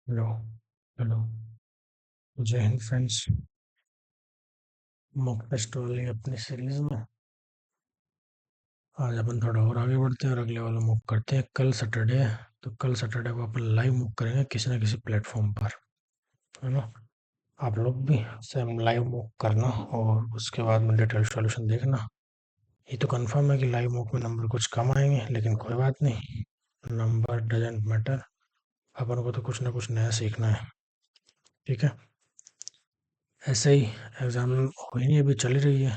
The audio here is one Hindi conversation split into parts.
हेलो। हेलो। जय हिंद फ्रेंड्स। मॉक टेस्ट वाली अपनी सीरीज में आज अपन थोड़ा और आगे बढ़ते हैं और अगले वाला मूव करते हैं। कल सैटरडे है, तो कल सैटरडे को अपन लाइव मूव करेंगे किसी ना किसी प्लेटफॉर्म पर, है ना। आप लोग भी सेम लाइव मूव करना और उसके बाद में डिटेल सॉल्यूशन देखना। ये तो कंफर्म है कि लाइव मूव में नंबर कुछ कम आएंगे, लेकिन कोई बात नहीं, नंबर डजेंट मैटर। अपन को तो कुछ ना कुछ नया सीखना है, ठीक है। ऐसे ही एग्जाम हो ही नहीं, अभी चल ही रही है,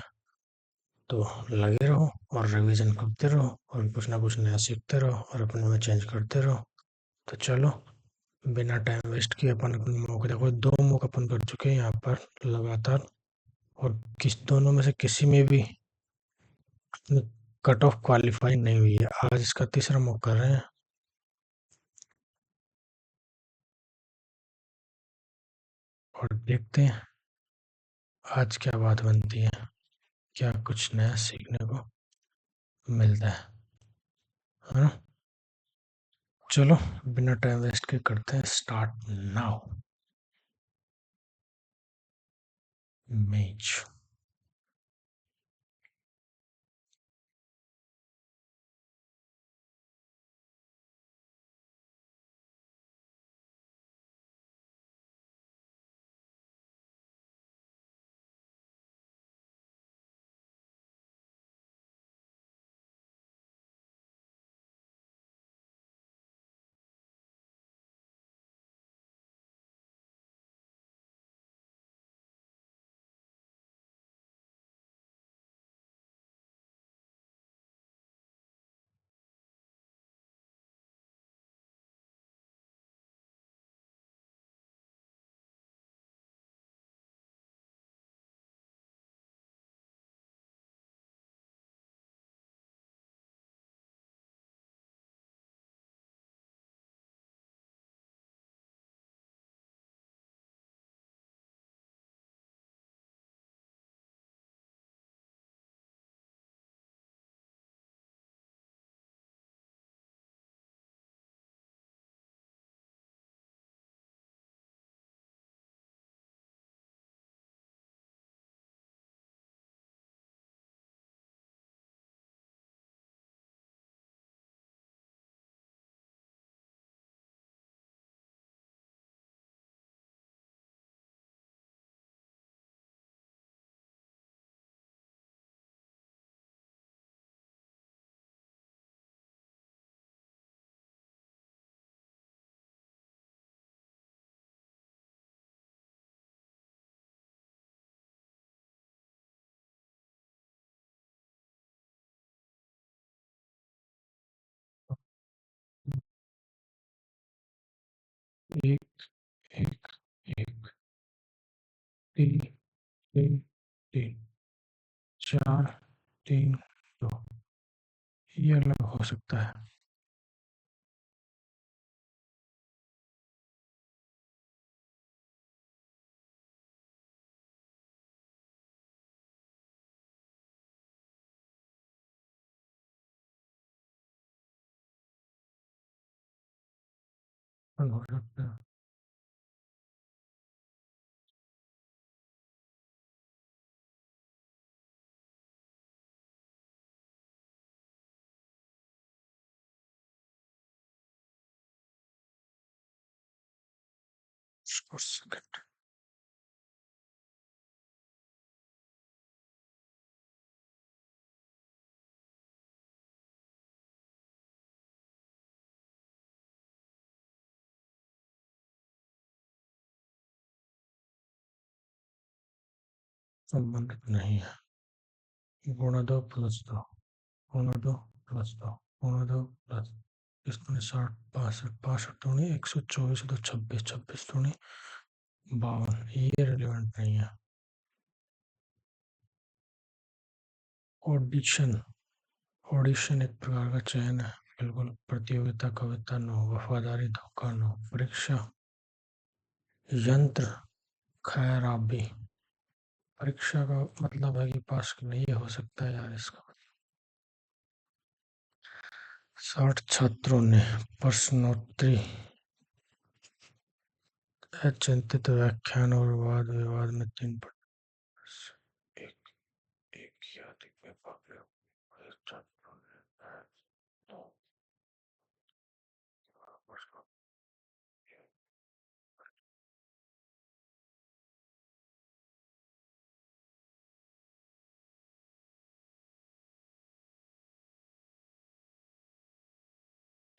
तो लगे रहो और रिवीजन करते रहो और कुछ ना कुछ नया सीखते रहो और अपने में चेंज करते रहो। तो चलो, बिना टाइम वेस्ट किए अपन अपने मौके, देखो 2 मौके अपन कर चुके हैं यहाँ पर लगातार, और किस दोनों में से किसी में भी कट ऑफ क्वालिफाई नहीं हुई है। आज इसका तीसरा मौका कर रहे हैं और देखते हैं आज क्या बात बनती है, क्या कुछ नया सीखने को मिलता है ना। चलो, बिना टाइम वेस्ट के करते हैं स्टार्ट नाउ। मेज। एक, एक, एक, तीन, तीन, तीन, 4, 3, 2। ये अलग हो सकता है। अलग हो सकता है। और सेकंड। संबंधित नहीं है। गुणा दो प्लस दो, गुणा दो प्लस दो, गुणा दो प्लस, इसमें 60, 62, 62 दूनी 124, तो 26, 26 दूनी 52। ये रिलेवेंट नहीं है। ऑडिशन। ऑडिशन एक प्रकार का चयन है, बिल्कुल। प्रतियोगिता, कविता नो, वफादारी धोखा नो, परीक्षा, यंत्र, खैराबी। परीक्षा का मतलब है कि पास नहीं हो सकता है यार इसका। 60 छात्रों ने प्रश्नोत्तरी चिंतित व्याख्यान और वाद विवाद में 3 एक एक या अधिक में भाग लो।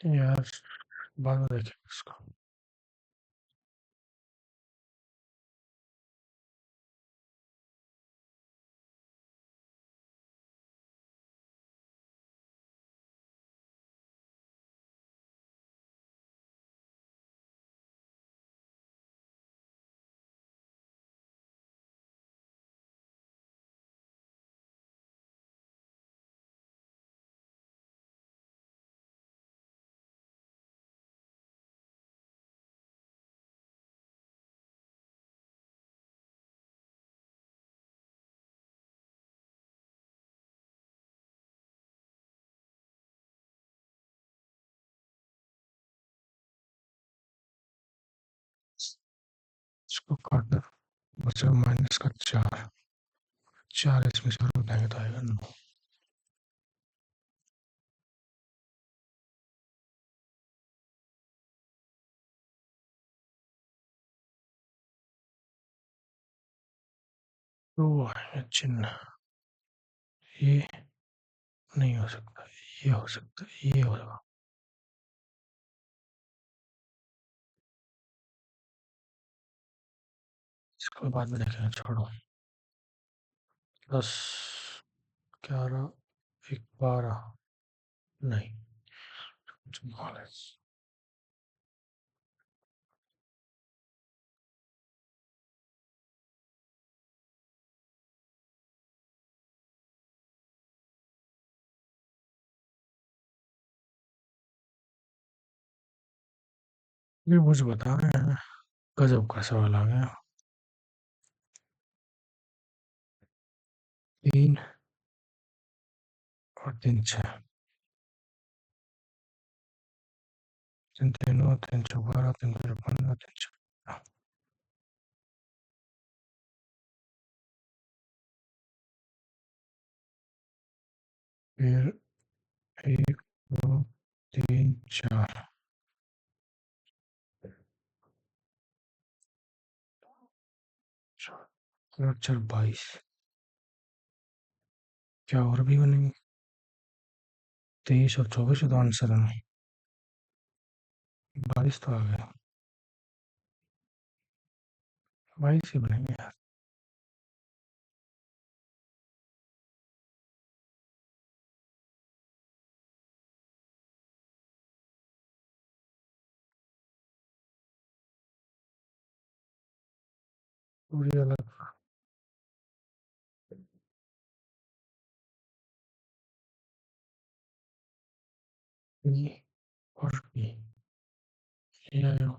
यार बाद में देखेंगे इसको। इसको काट दो, बचेगा माइनस का 4। 4 इसमें से उठाएंगे तो आएगा 9। तो आएगा चिन्ह, ये नहीं हो सकता, ये हो सकता, ये होगा। इसको बाद में देखेंगे, छोड़ो। 10 11 एक 12 नहीं 44। ये मुझे बता रहे हैं, गजब का सवाल आ गया। 3 और 3 6, 3 3 9 3 6 12 3 5 15 3 6। फिर 1 2 3 4 4 4 22। क्या और भी बनेंगे? 23 और 24 तो आंसर है। 22 तो आ गया, 22 ही बनेंगे यार। पूरी अलग। ये और ये आया।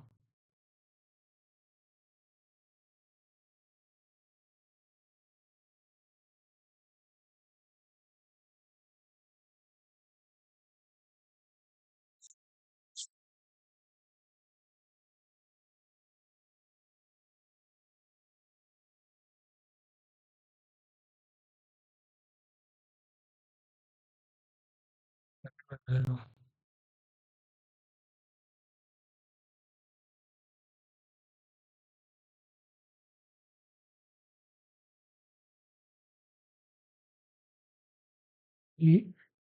ये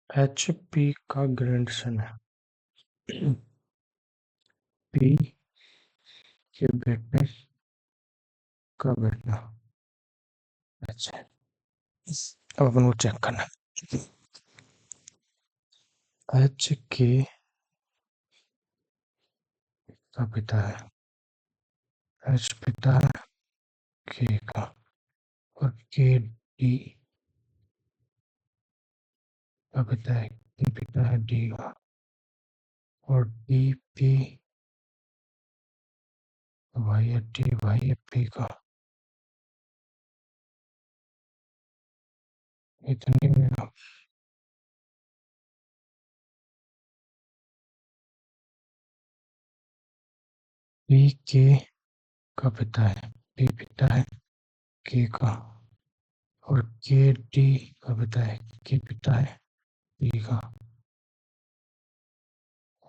HP का ग्रैंडसन है। पी के बेटे का बेटा। अच्छा, अब अपन को चेक करना। एच के का पिता है, एच पिता है के का, और के डी का पिता है, के पिता है डी का, और डी पी भाई है डी भाई है पी का। इतनी पी के का पिता है, पी पिता है के का, और के डी का पिता है, के पिता है पी का,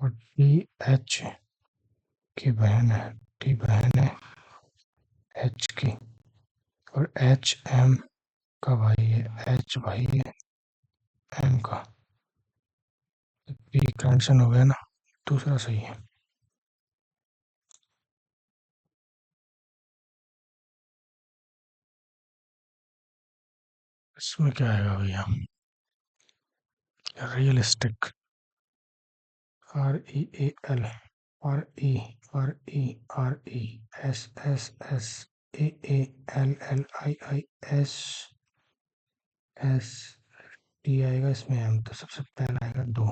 और डी एच की बहन है, डी बहन है एच की, और एच एम का भाई है, एच भाई है एम का। पी कैंसिल हो गया ना, दूसरा सही है। इसमें क्या आएगा भैया? Realistic, R E A L, R E, R E, R E, S S S, A L L I I S, S T आएगा इसमें, एम तो सबसे पहला आएगा दो,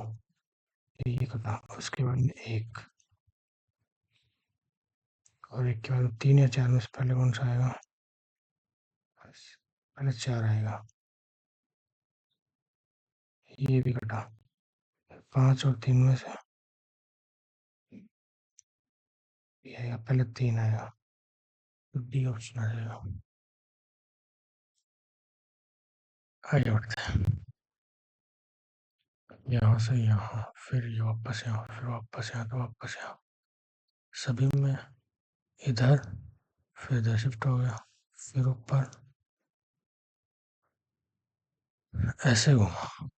ये कटा, उसके बाद में एक, और एक के बाद में तीन या चार में से पहले कौन सा आएगा? पहले चार आएगा, ये भी कटा, पांच और तीन में से ये आएगा, पहले तीन आएगा, तो डी ऑप्शन आ जाएगा। आगे बढ़ते हैं, यहाँ से यहाँ, फिर ये वापस यहाँ, फिर वापस यहाँ, तो वापस यहाँ, सभी में इधर, फिर इधर शिफ्ट हो गया, फिर ऊपर ऐसे घूमा,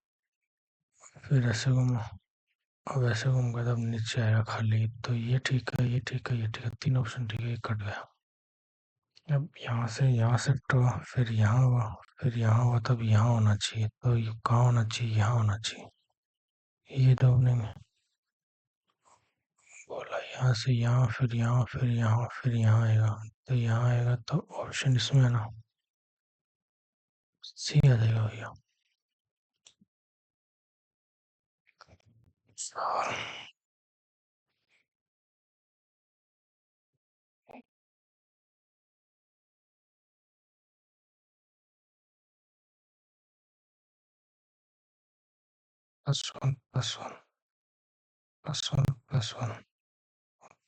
फिर ऐसे घूमा, अब ऐसे घूमूंगा तब नीचे आएगा खाली, तो ये ठीक है, ये ठीक है, ये ठीक है, तीन ऑप्शन ठीक है, ये कट गया। अब यहाँ से यहाँ शिफ्ट हुआ, फिर यहाँ हुआ, फिर यहाँ हुआ, तब यहाँ होना चाहिए, तो ये कहाँ होना चाहिए? यहाँ होना चाहिए, ये दो नहीं बोला, यहाँ से यहाँ, फिर यहाँ, फिर यहाँ, फिर यहाँ आएगा, तो यहाँ आएगा, तो ऑप्शन इसमें है ना, सी आ जाएगा भैया। +1 +1 +1 +1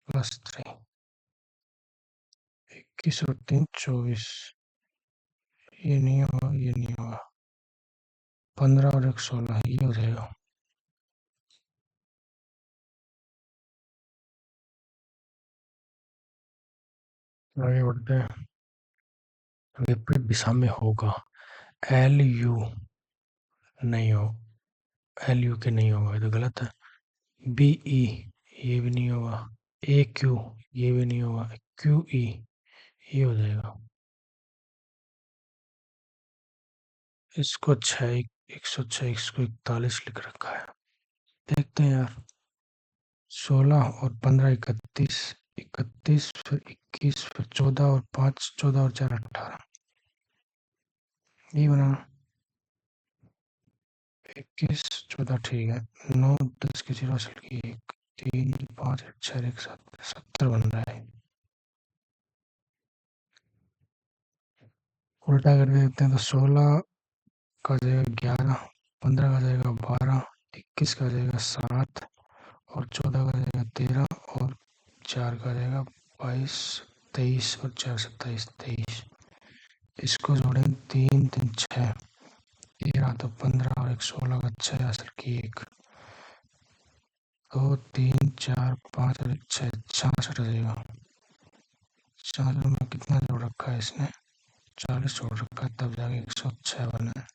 +3, 21 और 3 24, ये नहीं होगा, ये नहीं होगा, 15 और 1 16, ये हो जाएगा। आगे बढ़ते हैं, विपरीत दिशा में होगा, एल यू नहीं हो, एल यू के नहीं होगा, ये तो गलत है, बी ई ये भी नहीं होगा, ए क्यू ये भी नहीं होगा, क्यू ई ये हो जाएगा। इसको 6, 106, 141 लिख रखा है, देखते हैं यार, 16 और 15 31, 31 फिर 21 फिर 14 और 5 14 और 4 18, ये बनाना, 21 14 ठीक है, 9 10 की 0 असल की 1 3 5 6 1 7 70 बन रहा है, उल्टा करके देखते हैं, तो 16 का जाएगा 11, 15 का जाएगा 12, 21 का जाएगा 7, और 14 का जाएगा 13, और 4 का जाएगा 22 23, और 4 27 23, इसको जोड़ें, 3 3 6 13, तो 15 और 1 16 का 6 असल की 1, 2 3 4 5 और 1 6 66 आ जाएगा। 66 में कितना जोड़ रखा है इसने? 40 जोड़ रखा है, तब जाके 106 बना है।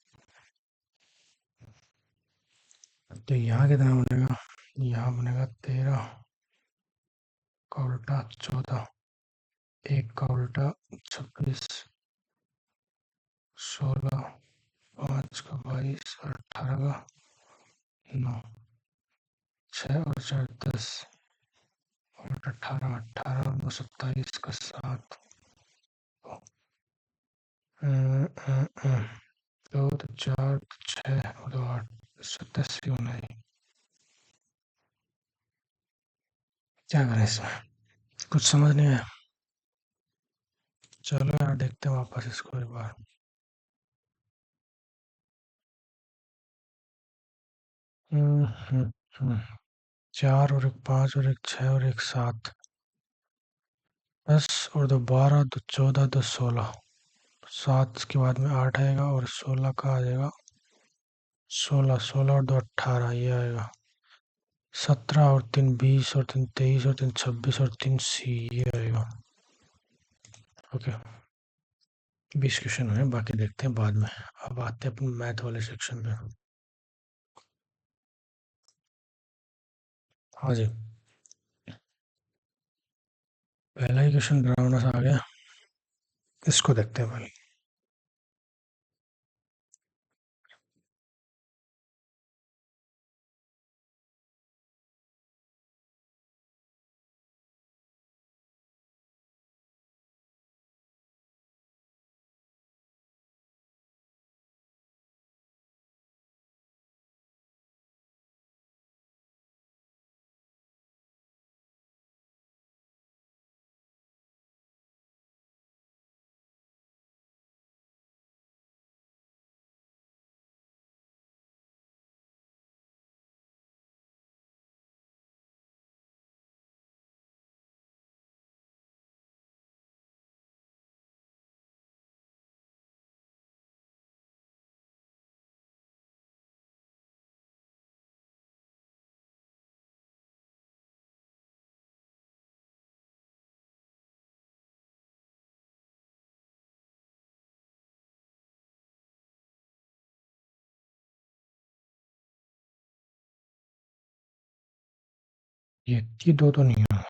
तो यहाँ कितना बनेगा? यहाँ बनेगा 13 का उल्टा 14, 1 का उल्टा 26, 16, 5 का 22 और 18 का 9, 6 और 4 10 और 18, 18 और 9 27 का 7, दो तो 4 तो 6 और 2 8, 27 भी होना है। क्या करें इसमें, कुछ समझ नहीं आया। चलो यार देखते हैं वापस इसको एक बार। हम्म, हम्म, हम्म। 4 और 1 5 और 1 6 और 1 7, 10 और 2 12, 2 14, 2 16, 7 के बाद में 8 आएगा और 16 का आ जाएगा 16, 16 और 2 18 ये आएगा 17 और 3 20 और 3 23 और 3 26 और 3 सी ये आएगा। ओके, 20 क्वेश्चन है, बाकी देखते हैं बाद में। अब आते हैं अपने मैथ वाले सेक्शन पे। हाँ जी, पहला ही क्वेश्चन डरावना सा आ गया, इसको देखते हैं पहले। ये दो तो नहीं है,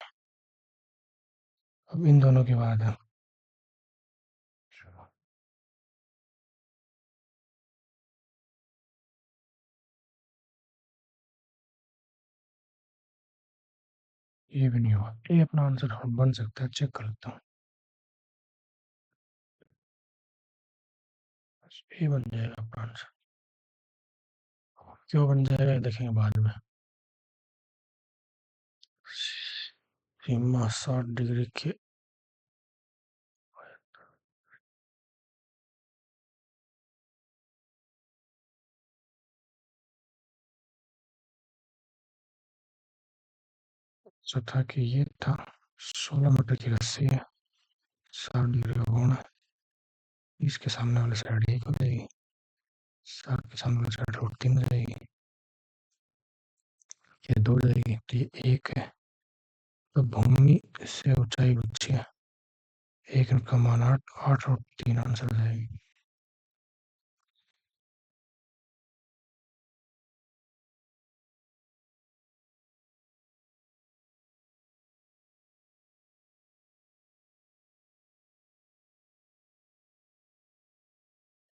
अब इन दोनों के बाद है। ये भी नहीं हुआ, ये अपना आंसर बन सकता है, चेक कर लेता हूँ। ये बन जाएगा अपना आंसर, क्यों बन जाएगा ये देखेंगे बाद में। सीमा 60 डिग्री के जो था कि ये था 16 मीटर की रस्सी है, 60 डिग्री का कोण है, इसके सामने वाली साइड एक हो जाएगी, 60 के सामने वाली साइड √3 हो जाएगी, ये 2 हो जाएगी, तो ये 1 है। तो भूमि से ऊंचाई पूछी है, 1 का मान 8, 8 और 3 आंसर हो जाएगी।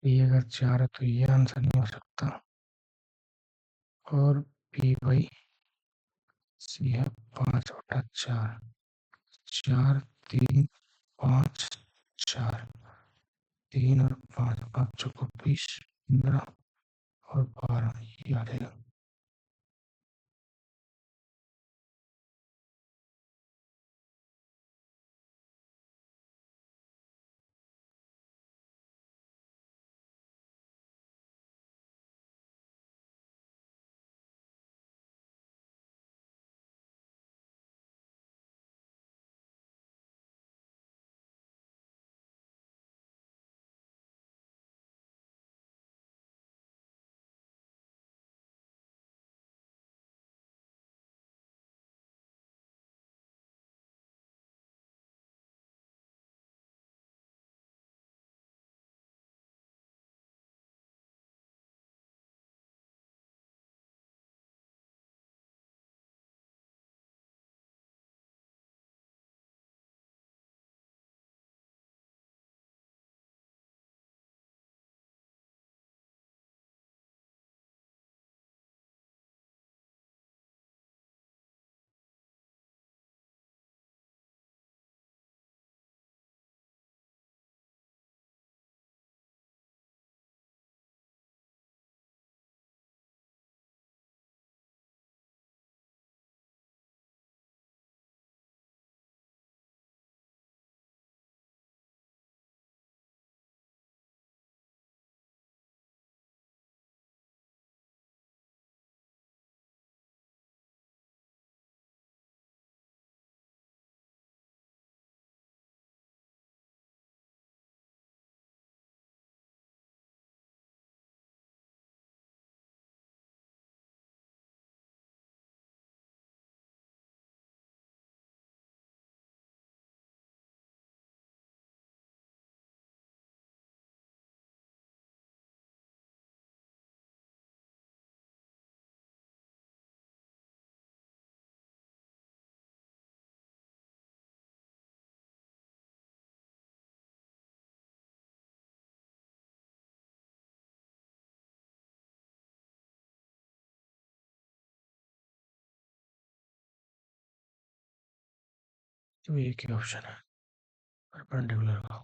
ये अगर 4 है तो ये आंसर नहीं हो सकता, और P/C है 5/4, 4 3 5 4, 3 और 5, 5 20, 15 और 12 ये आ जाएगा। तो एक ही ऑप्शन है परपेंडिकुलर का।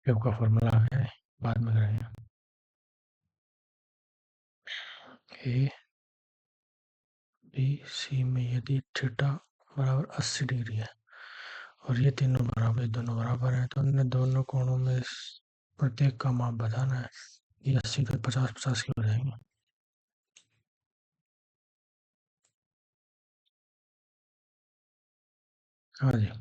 क्यूब का फॉर्मूला आ गया है, बाद में करेंगे। ए बी सी में यदि थीटा बराबर 80 डिग्री है और ये दोनों बराबर हैं, तो इन दोनों कोणों में प्रत्येक का माप बताना है। ये 80 तो 50-50 के हो जाएंगे। हाँ जी।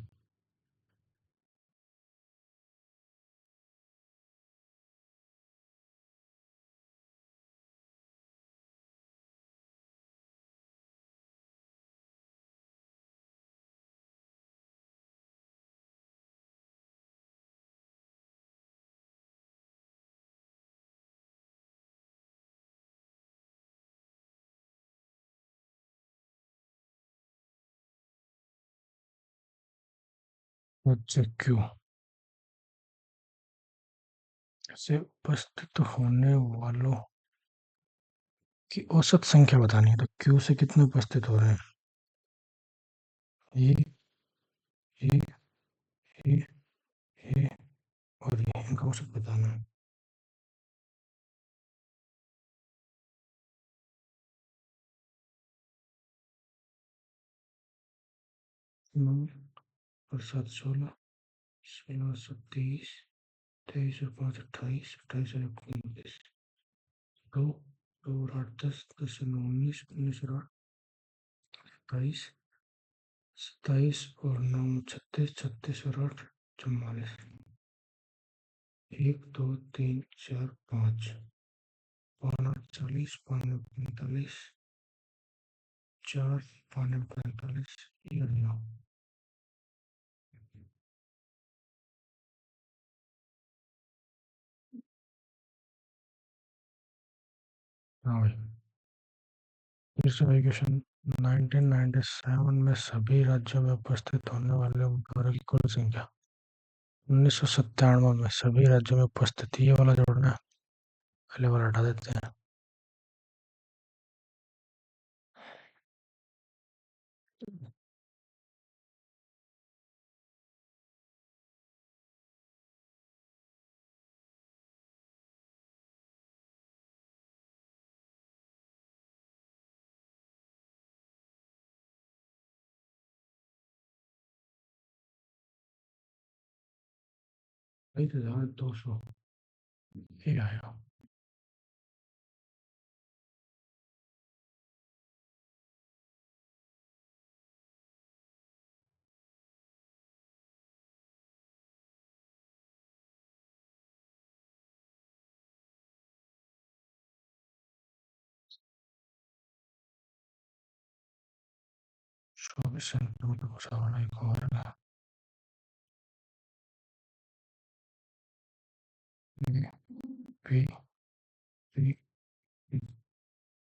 अच्छा क्यू से उपस्थित होने वालों की औसत संख्या बतानी है, तो क्यू से कितने उपस्थित हो रहे हैं? ये ये ये ये और ये, इनका औसत बताना है। नौ और 7 16, 16 और 7 23, 23 और 5 28, 28 और 1 29, 2 2 और 8 10, 10 और 9 19, 19 और 8 22, 27 और 9 36, 36 और 8 44, 1 2 3 4 5, 5 8 40, 5 9 45, 4 5 9 45, ये 9। हाँ भाई। क्वेश्चन 1997 में सभी राज्यों में उपस्थित होने वाले उम्मीदवारों की कुल संख्या। 1997 में सभी राज्यों में उपस्थित, ये वाला जोड़ना है, पहले वाला हटा देते हैं। भाई 1200 ये आया। चौबीस सेंटीमीटर घुसा वाला एक और है। ये पी पी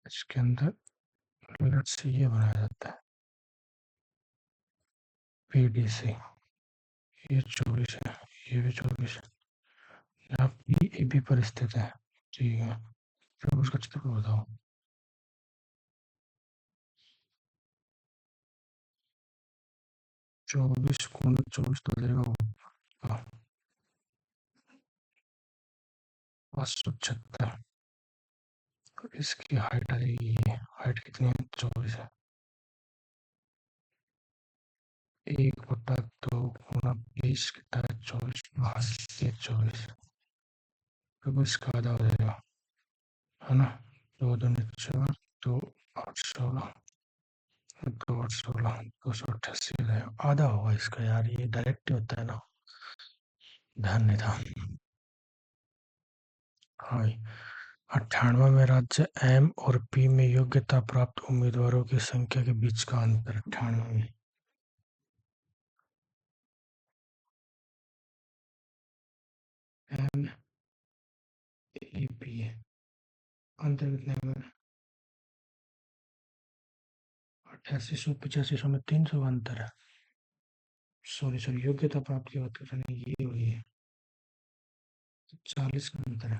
इसके अंदर लेट्स से ये बनाया जाता है पीडीसी। ये 24 है, ये भी 24 है। यहाँ पी ए बी पर स्थित है। ठीक है, फिर उसका चित्र बताओ। 24 तो देगा वो 576। इसकी हाइट आ जाएगी, ये हाइट कितनी है? 24 है। 1/2 गुना 20 कितना है 24 तो इसका आधा हो जाएगा है ना। 2 दूनी 4 दो 8 16 2 8 16 288 हो जाएगा आधा होगा इसका यार ये डायरेक्ट ही होता है ना ध्यान नहीं था। हाँ 98वां राज्य एम और पी में योग्यता प्राप्त उम्मीदवारों की संख्या के बीच का अंतर 98 एम ए पी अंतर कितने में 8800 8500 में 300 का अंतर है। सॉरी सॉरी योग्यता प्राप्त की बात कर रहे हैं ये हुई है 40 का अंतर है।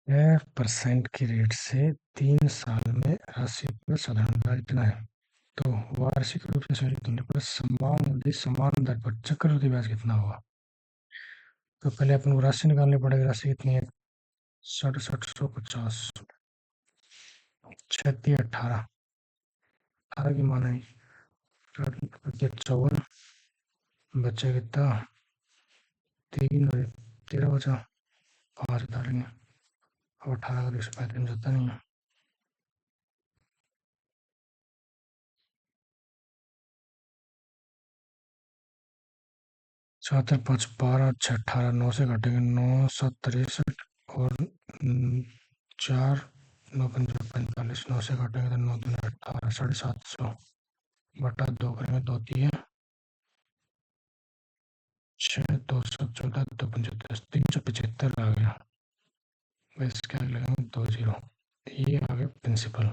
छः परसेंट की रेट से 3 साल में राशि पर साधारण ब्याज कितना है। तो वार्षिक रूप से संयोजित होने पर समान अवधि समान दर पर चक्रवृद्धि ब्याज कितना होगा। तो पहले अपन को राशि निकालनी पड़ेगी राशि कितनी है 6750 36 18 18 की माना है 54 बच्चे कितना 3 और 13 बचा 5 डालेंगे अब 18 का 235 जाता नहीं है 7 5 12 6 18 9 से घटेंगे 9 7 63 और 4 9 5 45 9 से घटेंगे तो 9 2 18 750 बटा 2 करेंगे 2 3 6 214 2 375 आ गया बस क्या लगेंगे 2 0 ये आ गया प्रिंसिपल।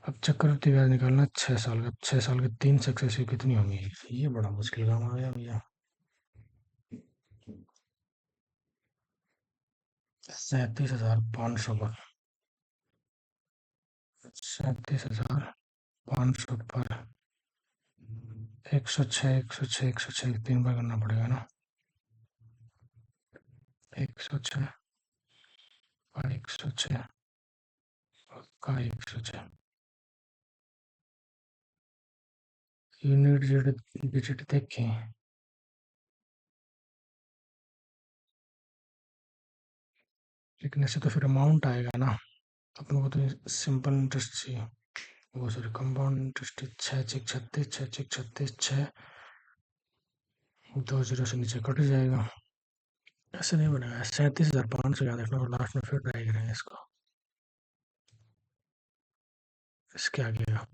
अब चक्रवृद्धि ब्याज निकालना 6 साल का 6 साल के 3 सक्सेसिव कितनी होंगी ये बड़ा मुश्किल काम आ गया भैया 37,500 पर 37,500 पर 106 106 106 3 बार करना पड़ेगा ना 106 और 106 का 106 यूनिट डिजिट देखें लेकिन ऐसे तो फिर अमाउंट आएगा ना अपन को तो सिंपल इंटरेस्ट चाहिए वो सॉरी कंपाउंड इंटरेस्ट 6 6 36 6 2 0 से नीचे कट जाएगा ऐसे नहीं बनेगा 37,500 याद रखना और लास्ट में फिर ट्राई करेंगे इसको इसके आगे का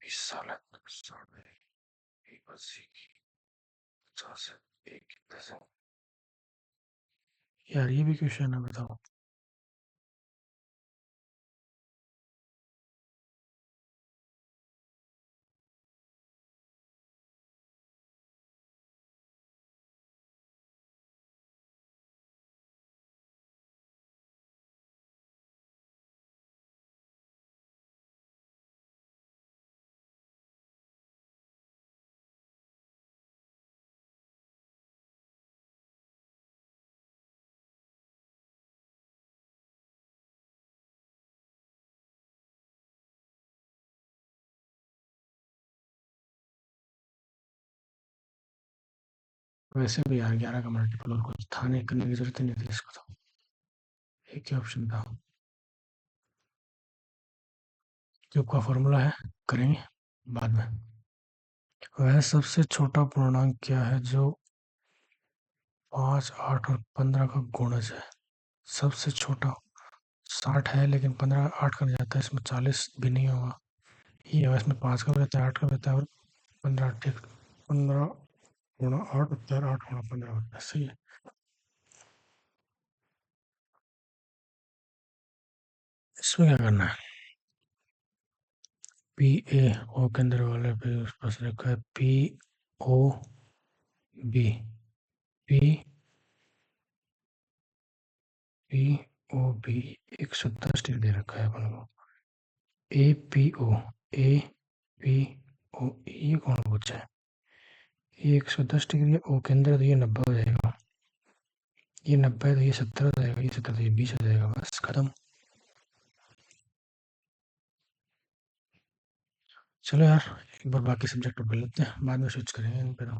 20 साल है 50 एक 10 यार ये भी क्वेश्चन है बताओ वैसे भी यार 11 का मल्टीपल और कुछ था नहीं करने की जरूरत ही नहीं थी इसको तो एक ही ऑप्शन था क्यूब का फॉर्मूला है करेंगे बाद में वह सबसे छोटा पूर्णांक क्या है जो 5, 8 और 15 का गुणज है? सबसे छोटा 60 है, लेकिन 15 8 का जाता है, इसमें 40 भी नहीं होगा। ये है, इसमें 5 का भी रहता है, 8 का भी रहता है और 15, ठीक। 15 गुणा 8 होता है, 8 गुणा 15 होता है, सही है। इसमें क्या करना है? पी ए ओ के अंदर वाले पे उस पास लिखा है P O B. P P O B 110 degree दे रखा है अपन को। A P O, A P O, ये कौन पूछा है? ये 110 डिग्री है, ओ के अंदर तो ये 90 हो जाएगा। ये 90 तो ये 70 हो जाएगा, ये 70 तो ये 20 हो जाएगा, बस खत्म। चलो यार, एक बार बाकी सब्जेक्ट पढ़ लेते हैं, बाद में स्विच करेंगे इन पे तो।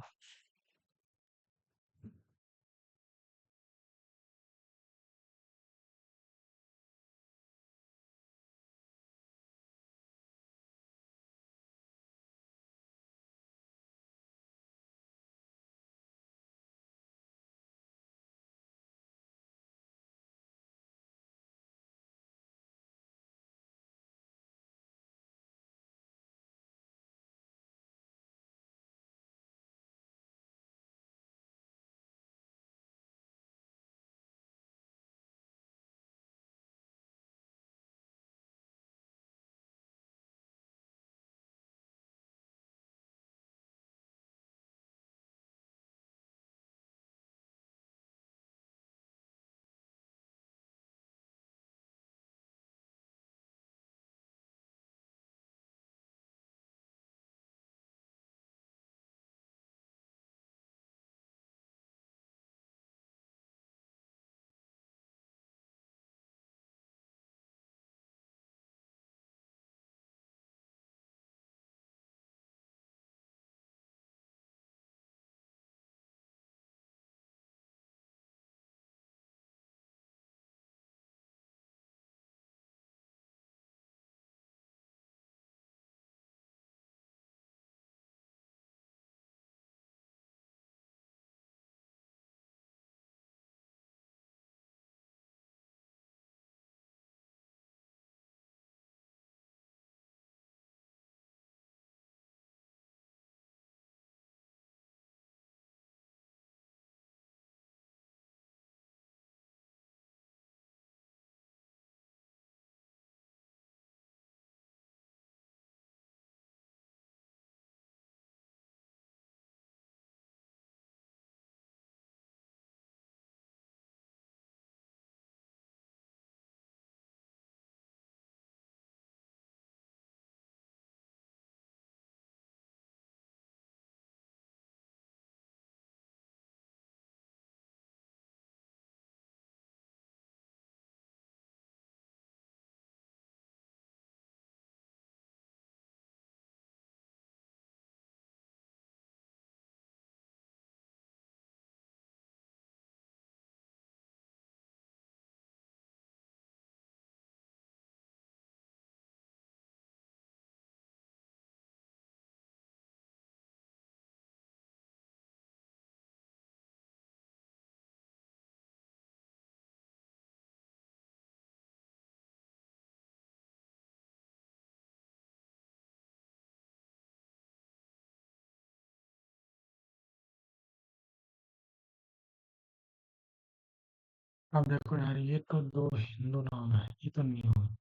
अब देखो यार, ये तो दो हिंदू नाम है, ये तो नहीं होगा।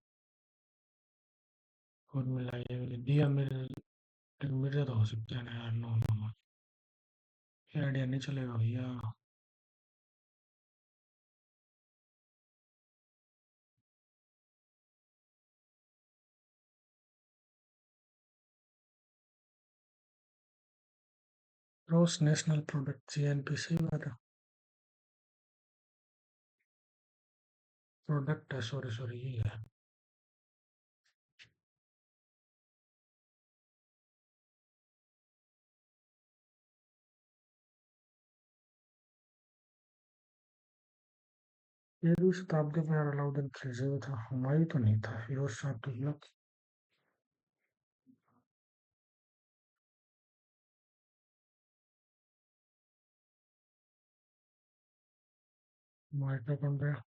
और मिलाइए दिया मेरे, मिर्जा तो हो सकता है ना यार, नो नो, ये आइडिया नहीं चलेगा भैया। ग्रॉस नेशनल प्रोडक्ट, जीएनपी, सही बात है। प्रोडक्ट है, सॉरी सॉरी, ये है। तेरहवीं शताब्दी में अलाउद्दीन खिलजी था, हुमायूं तो नहीं था, फिरोज शाह तुगलक। माइटोकॉन्ड्रिया।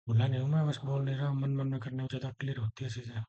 बोला नहीं हूँ मैं, बस बोल नहीं रहा हूँ, मन मन में करने में ज़्यादा क्लियर होती है चीज़ें।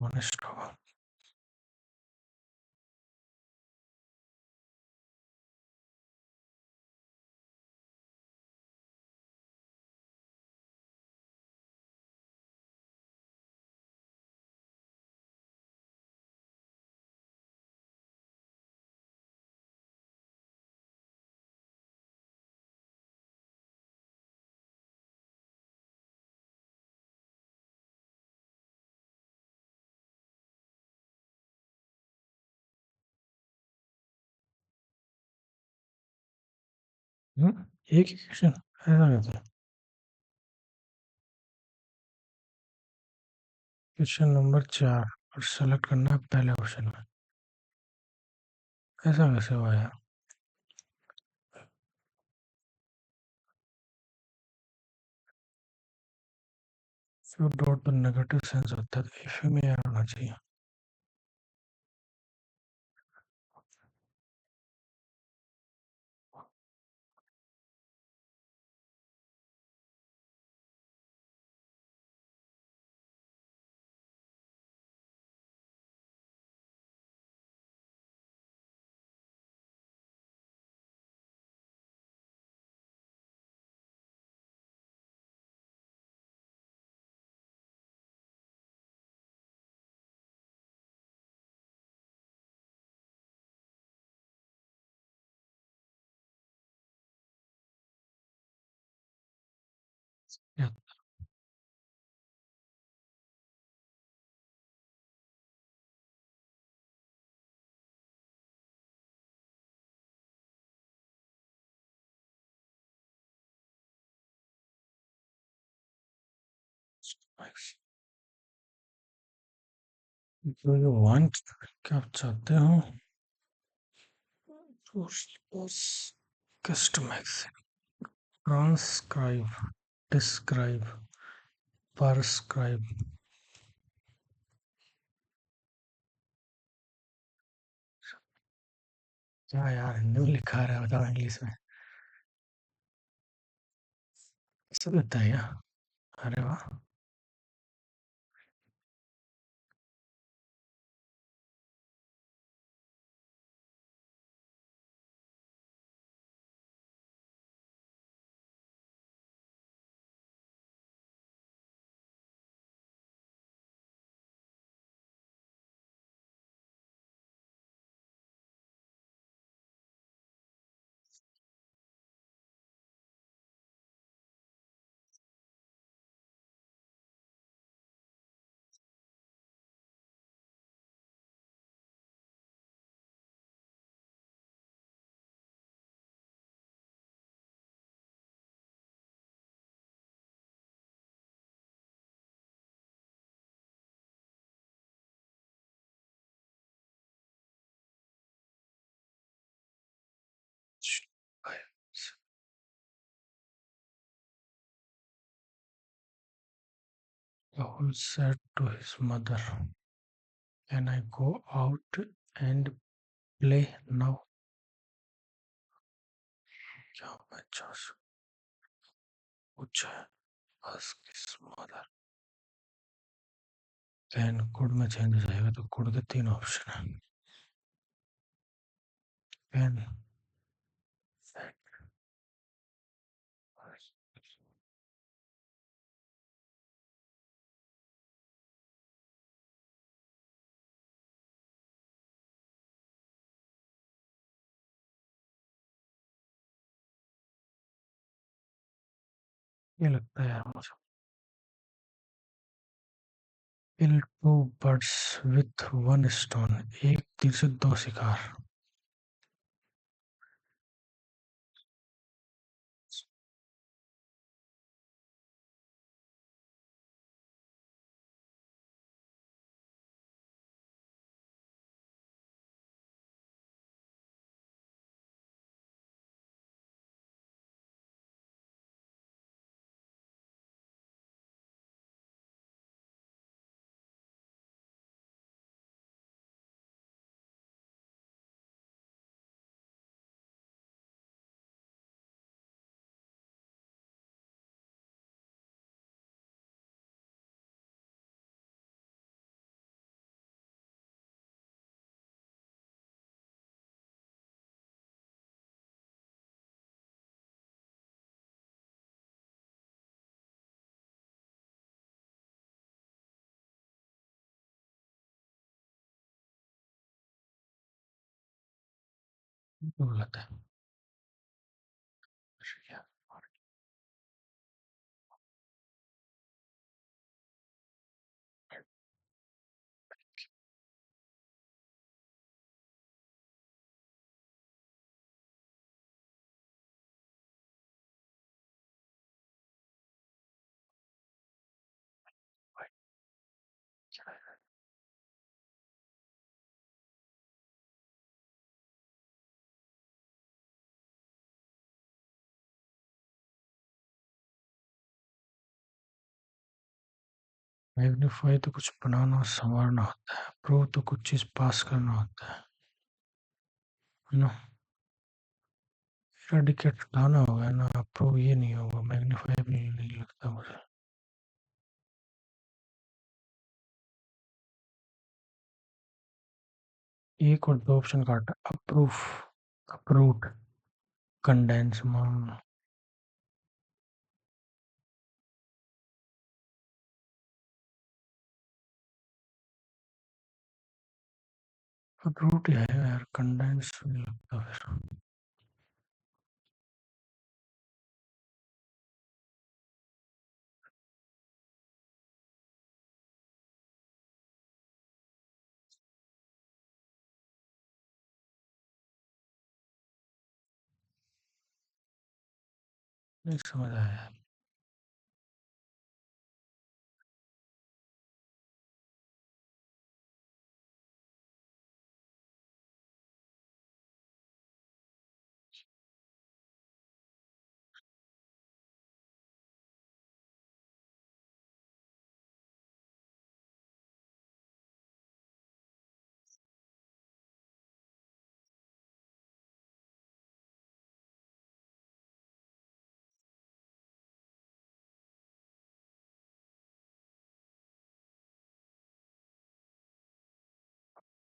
ऑनेस्ट होगा। एक ही क्वेश्चन ऐसा कैसे? क्वेश्चन नंबर 4 और सेलेक्ट करना है पहले ऑप्शन में। ऐसा कैसे हुआ यार? फिर डॉट पर नेगेटिव सेंस होता है तो इफ में यार होना चाहिए। Yeah. Do you want, क्या आप चाहते हो? Customize, transcribe, describe, prescribe. क्या यार हिंदी में लिखा रहा है बताओ इंग्लिश में? सब लगता है क्या? अरे वाह। Rahul said to his mother, "Can I go out and play now?" क्या मैं पूछा है? Ask his mother. Can could में चेंज हो जाएगा तो कुड के 3 ऑप्शन है। कैन, ये लगता है यार मुझे। Kill two birds with one stone, एक तीर से 2 शिकार। गलत है। मैग्नीफाई तो कुछ बनाना संवारना होता है, प्रूव तो कुछ चीज पास करना होता है ना। इरेडिकेट लाना होगा ना, प्रूव ये नहीं होगा, मैग्नीफाई भी नहीं लगता मुझे। एक और दो ऑप्शन काटा, अप्रूव, अप्रूट, कंडेंस मान, अप्रूट ही है यार, कंडेंस नहीं लगता फिर। नहीं समझ आया।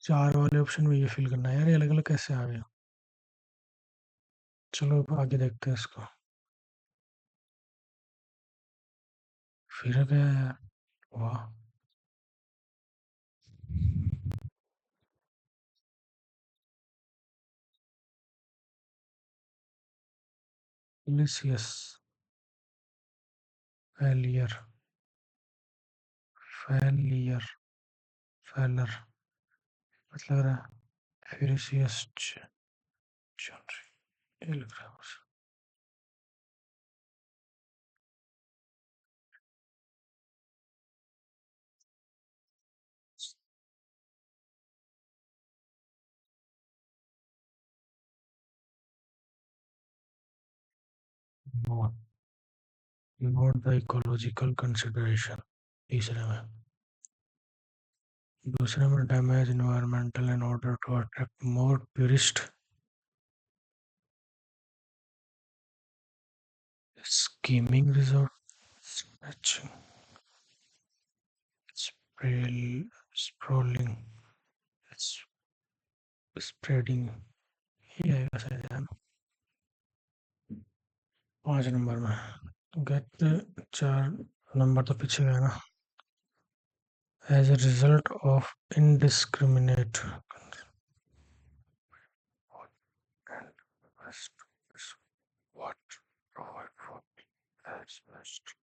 4 वाले ऑप्शन में ये फिल करना है यार, ये अलग अलग कैसे आ गया। चलो अब आगे देखते हैं इसको। फिर गया यार, वाह। लिसियस, फेलियर, फेलियर, फेलर, मतलब लग रहा है फिरिसियस, ये लग रहा है मुझे। Not, not the ecological consideration, तीसरे में। दूसरे में damage environmental in order to attract more tourist, scheming resort, stretching, sprawling, spreading, ये आएगा शायद यार। 5 नंबर में गेट, 4 नंबर तो पीछे गया ना। As a result of indiscriminate and what provide for as best।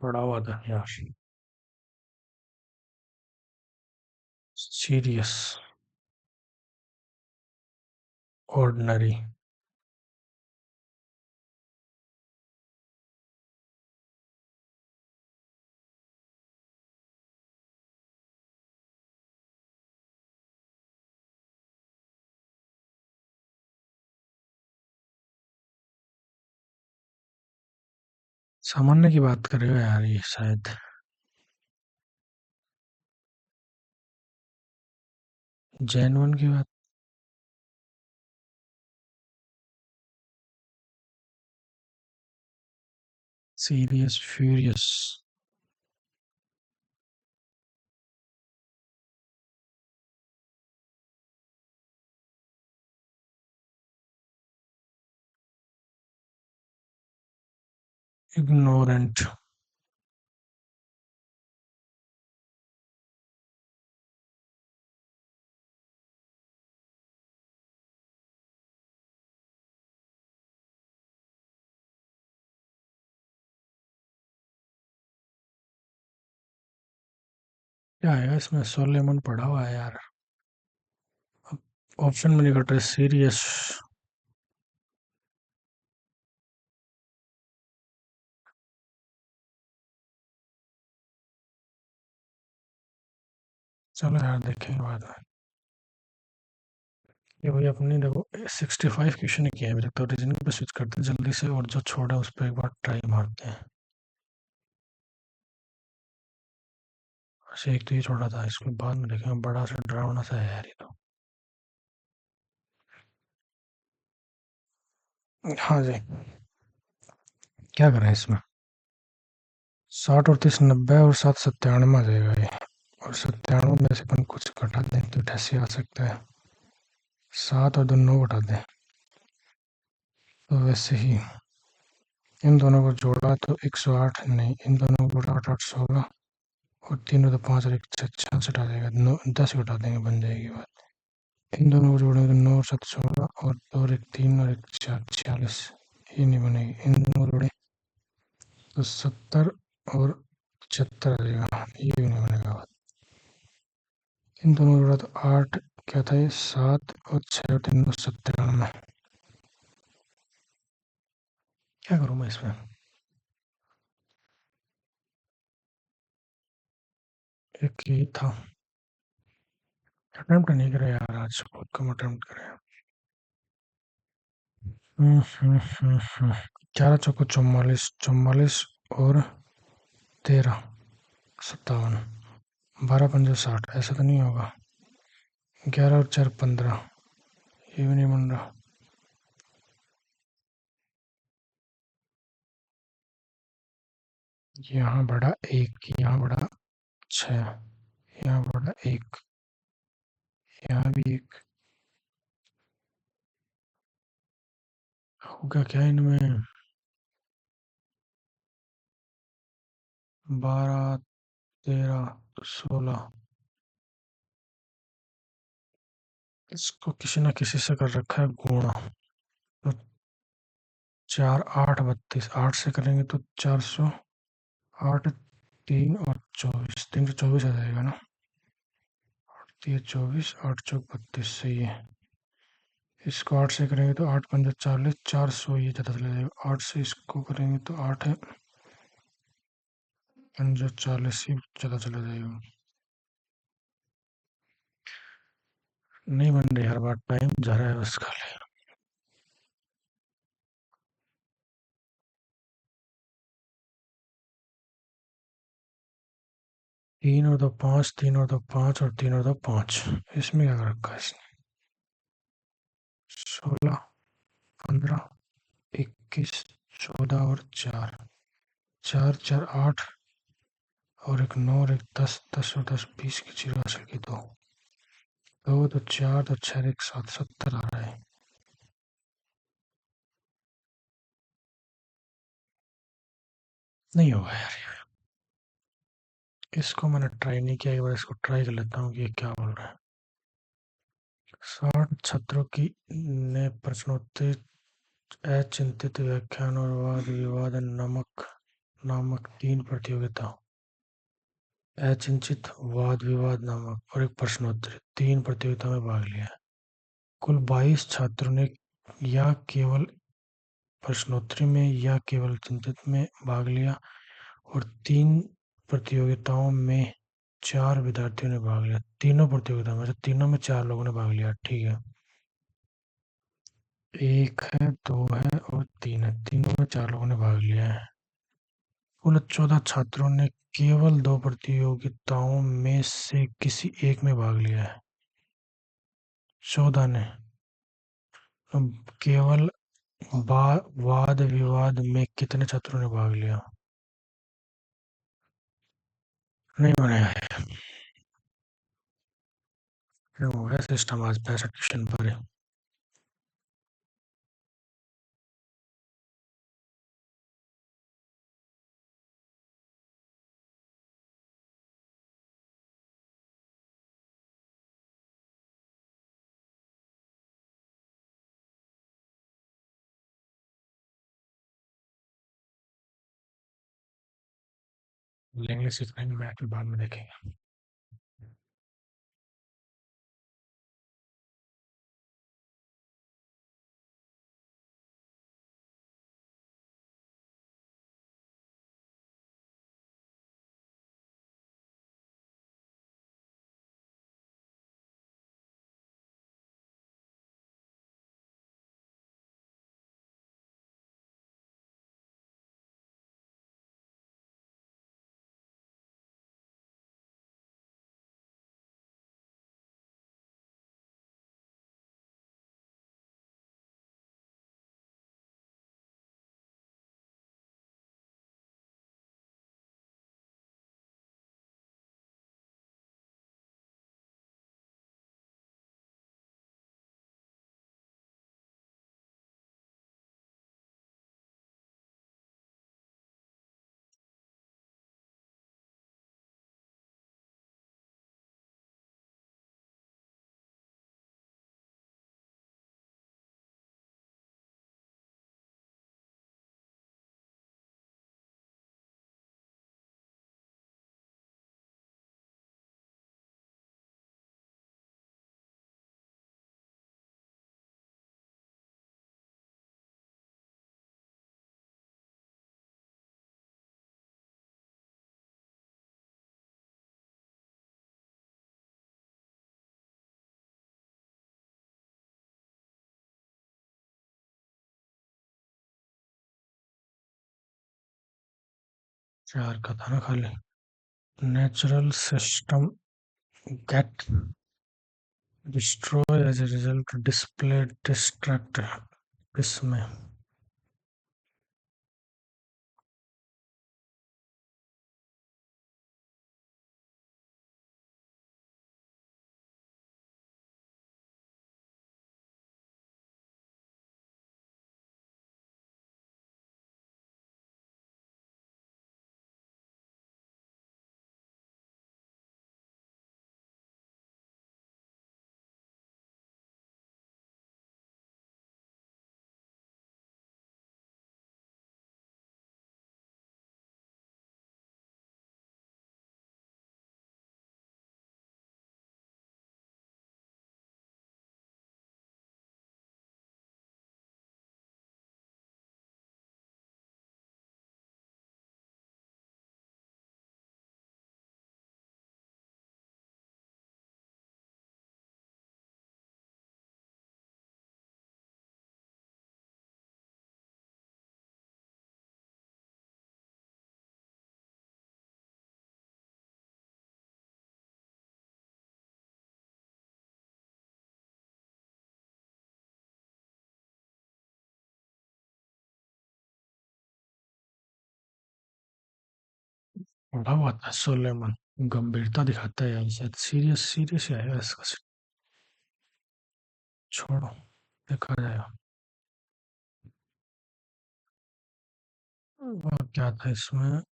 पढ़ा हुआ था यार। सीरियस, ऑर्डिनरी, सामान्य की बात कर रहे हो यार ये शायद। जेन्युइन की बात। Serious, furious, ignorant. क्या आएगा इसमें, सोलेमन पढ़ा हुआ है यार। ऑप्शन में नहीं कट रहे, सीरियस, चलो यार देखेंगे बाद में। ये भाई अपनी देखो 65 क्वेश्चन किए हैं अभी तक, तो रीजनिंग पे स्विच करते हैं जल्दी से, और जो छोड़ा उस पर एक बार ट्राई मारते हैं। अच्छा एक तो ये छोड़ा था, इसको बाद में देखेंगे, बड़ा सा डरावना सा है यार ये तो। हाँ जी। क्या करें इसमें? 60 और 30 90 और 7 97 आ जाएगा ये। और 97 में से अपन कुछ घटा दें तो 88 आ सकता है। 7 और 2 9 घटा दें, तो वैसे ही इन दोनों को जोड़ा तो 108, नहीं इन दोनों को जोड़ा 8 8 16, और तीनों तो 5 और 1 66 आ जाएगा, 9 10 घटा देंगे बन जाएगी बात। इन दोनों को जोड़ेंगे तो 9 और 7 16, और 2 और 1 3 और 1 4 46। ये नहीं बनेगी, इन दोनों को जोड़े तो 70 और 75 आ जाएगा, ये भी नहीं बनेगा बात। इन दोनों को जोड़ा तो 8, क्या था ये 7 और 6 और 3 97। क्या करूँ मैं इसमें? एक ये था, अटेम्प्ट नहीं करे यार, आज बहुत कम अटेम्प्ट करे। 11 चौको 44, 44 और 13 57, 12 पंजे 60, ऐसा तो नहीं होगा। 11 और 4 15, ये भी नहीं बन रहा। यहाँ बड़ा 1, यहाँ बड़ा 6, यहाँ बड़ा 1, यहाँ भी 1। होगा क्या इनमें? 12 13 16, इसको किसी ना किसी से कर रखा है गुणा, तो 4 8 32, 8 से करेंगे तो 400, 8 3 और 24, 324 आ जाएगा ना। ये 24, 8 चौक 32, सही है। इसको 8 से करेंगे तो 8 पंजा 40, 400, ये ज़्यादा चला जाएगा। 8 से इसको करेंगे तो 8 है पंजा 40, ही ज़्यादा चला जाएगा। नहीं बन रही, हर बार टाइम जा रहा है बस खाली। 3 और 2 5, 3 और 2 5, और 3 और 2 5, इसमें क्या कर रखा है इसने? 16 15 21 14 और 4, 4 4 8, और एक 9 और एक 10, 10 और 10 20 की 0 हासिल की, 2 2 तो 4 तो 6 एक 7 70 आ रहा है। नहीं होगा यार ये। इसको मैंने ट्राई नहीं किया, एक बार इसको ट्राई कर लेता हूँ कि ये क्या बोल रहा है। 60 छात्रों की ने प्रश्नोत्तरी, अचिंतित व्याख्यान और वाद विवाद नामक नामक 3 प्रतियोगिता, अचिंतित वाद विवाद नामक और एक प्रश्नोत्तरी 3 प्रतियोगिता में भाग लिया है। कुल 22 छात्रों ने या केवल प्रश्नोत्तरी में या केवल चिंतित में भाग लिया, और 3 प्रतियोगिताओं में 4 विद्यार्थियों ने भाग लिया। तीनों प्रतियोगिता में से तीनों में 4 लोगों ने भाग लिया, ठीक है। 1 है, 2 है और 3 है, तीनों में 4 लोगों ने भाग लिया है। कुल 14 छात्रों ने केवल 2 प्रतियोगिताओं में से किसी एक में भाग लिया है। 14 ने केवल वाद विवाद में कितने छात्रों ने भाग लिया? नहीं बनाया है। हो गया सिस्टम आज 65 क्वेश्चन पर है। इंग्लिश सीखेंगे, मैथ भी बाद में देखेंगे। चार का था ना खाली। Natural system get destroy as a result display distract इसमें। पढ़ा हुआ था सोलेमन। गंभीरता दिखाता है यार, शायद सीरियस सीरियस ही आएगा इसका। छोड़ो, देखा जाएगा। और क्या था इसमें?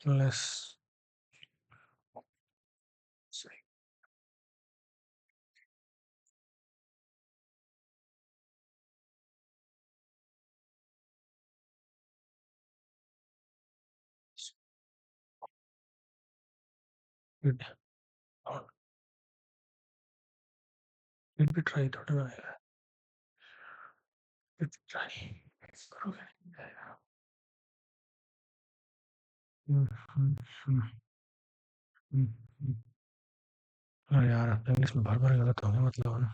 लेस फिर भी ट्राई थोड़ा ना आएगा। फिर भी ट्राई करोगे नहीं आएगा। हम्म, हम्म, हम्म, हम्म, हम्म। अरे यार, अब तो इंग्लिश में भर भर गलत होंगे मतलब ना।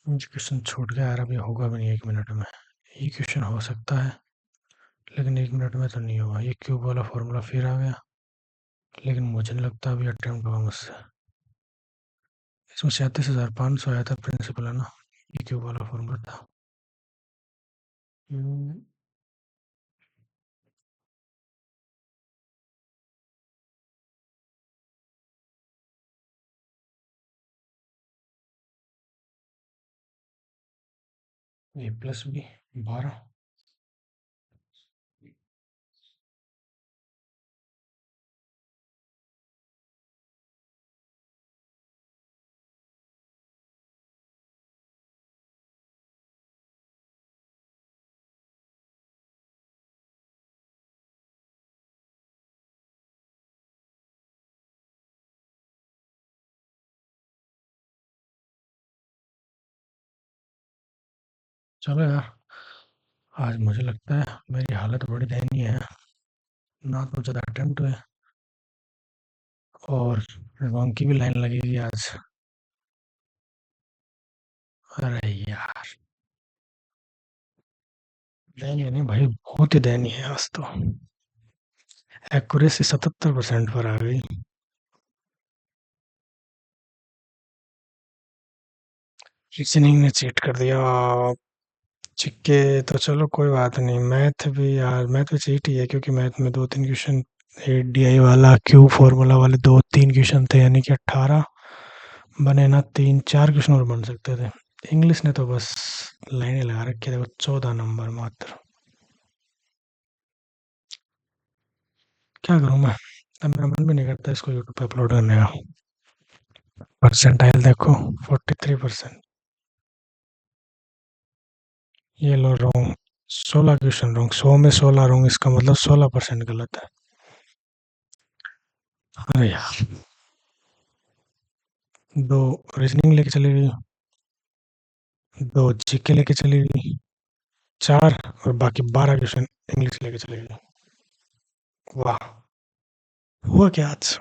मुझे क्वेश्चन छूट गया यार, अभी होगा भी नहीं 1 मिनट में। ये क्वेश्चन हो सकता है, लेकिन 1 मिनट में तो नहीं होगा। ये क्यूब वाला फॉर्मूला फिर आ गया, लेकिन मुझे नहीं लगता अभी अटेम्प्ट होगा मुझसे। इसमें 37,500 आया था, प्रिंसिपल है ना। ये क्यूब वाला फॉर्मूला था। हम्म, ए प्लस बी 12। चलो यार, आज मुझे लगता है मेरी हालत बड़ी दयनीय है। ना तो ज़्यादा अटेम्प्ट हुए, और रॉन्ग की भी लाइन लगेगी आज। अरे यार, दयनीय नहीं भाई, बहुत ही दयनीय है आज तो। एक्यूरेसी 77% पर आ गई। रीजनिंग ने चीट कर दिया। चिक्के तो चलो कोई बात नहीं। मैथ भी यार, मैथ भी चीट ही है, क्योंकि मैथ में 2-3 क्वेश्चन एडीआई वाला क्यू फार्मूला वाले 2-3 क्वेश्चन थे, यानी कि 18 बने ना। 3-4 क्वेश्चन और बन सकते थे। इंग्लिश ने तो बस लाइनें लगा रखी है, देखो 14 नंबर मात्र। क्या करूँ मैं? अब मेरा मन भी नहीं करता इसको यूट्यूब पे अपलोड करने का। परसेंटाइल देखो, 43%। ये लो रॉन्ग, 16 क्वेश्चन रॉन्ग, 100 में 16 रॉन्ग, इसका मतलब 16% गलत है। अरे यार, दो रीजनिंग लेके चली गई, दो जीके लेके चली गई, चार, और बाकी 12 क्वेश्चन इंग्लिश लेके चली गई। वाह, हुआ क्या आज?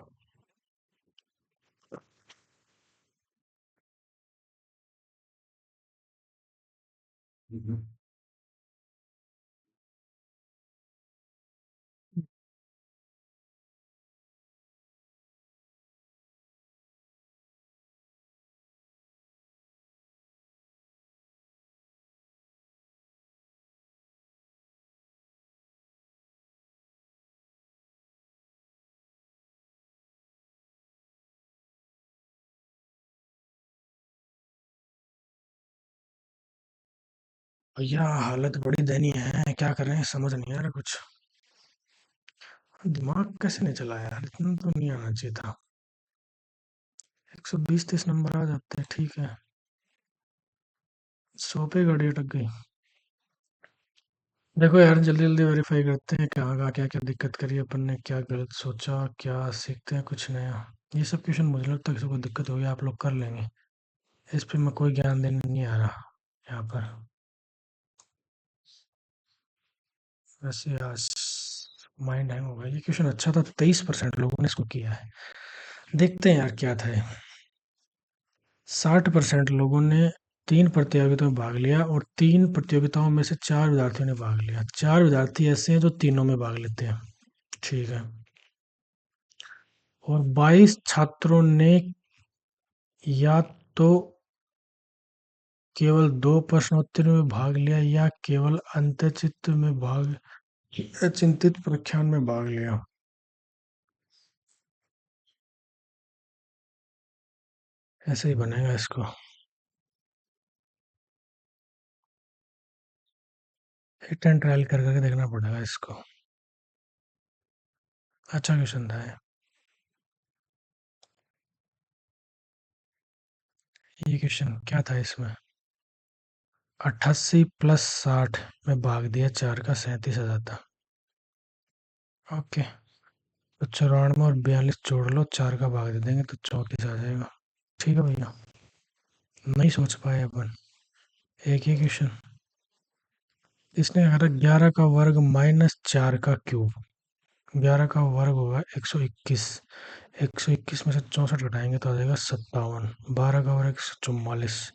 भैया हालत बड़ी दयनीय है, क्या करें समझ नहीं आ रहा कुछ। दिमाग कैसे नहीं चला यार, इतना तो नहीं आना चाहिए था। 120-30 नंबर आ जाते हैं, ठीक है। 100 पे गाड़ी अटक गई। देखो यार, जल्दी जल्दी वेरीफाई करते हैं कहाँ का क्या क्या दिक्कत करी अपन ने, क्या गलत सोचा, क्या सीखते हैं कुछ नया। ये सब क्वेश्चन मुझे लगता है किसी को दिक्कत होगी, आप लोग कर लेंगे। इस पे मैं कोई ज्ञान देने नहीं आ रहा यहाँ पर। वैसे आज माइंड हैंग हो गया। ये क्वेश्चन अच्छा था, 23% लोगों ने इसको किया है। देखते हैं यार क्या था ये। 60% लोगों ने 3 प्रतियोगिताओं में भाग लिया, और 3 प्रतियोगिताओं में से 4 विद्यार्थियों ने भाग लिया। 4 विद्यार्थी ऐसे हैं जो तीनों में भाग लेते हैं, ठीक है। और 22 छात्रों ने या तो केवल 2 प्रश्नोत्तरी में भाग लिया, या केवल चिंतित प्रख्यान में भाग लिया। ऐसे ही बनेगा इसको। हिट एंड ट्रायल कर करके देखना पड़ेगा इसको। अच्छा क्वेश्चन था ये। ये क्वेश्चन क्या था इसमें? 88 + 60 में भाग दिया 4 का 37 आ जाता। ओके। तो 94 और 42 जोड़ लो, 4 का भाग दे देंगे तो 34 आ जाएगा। ठीक है भैया। नहीं सोच पाए अपन। एक ही क्वेश्चन। इसने अगर 11 का वर्ग माइनस 4 का क्यूब, 11 का वर्ग होगा 121। 121 में से 64 घटाएंगे तो आ जाएगा 57। 12 का वर्ग 144।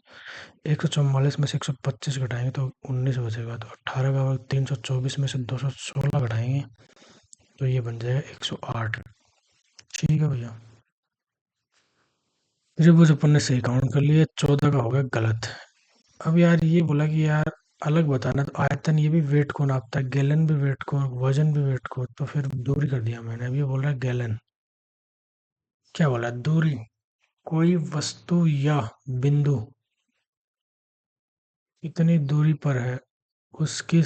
144 में से 125 घटाएंगे तो 19 बचेगा। तो 18 का वर्ग 324 में से 216 घटाएंगे तो ये बन जाएगा 108। ठीक है भैया। त्रिभुज अपन ने सही काउंट कर लिए, 14 का हो गया गलत। अब यार ये बोला कि यार अलग बताना, तो आयतन ये भी वेट को नापता है, गैलन भी वेट को, वजन भी वेट को, तो फिर दूरी कर दिया मैंने। अब ये बोल रहा है गैलन। क्या बोला? दूरी। कोई वस्तु या बिंदु कितनी दूरी पर है, उसकी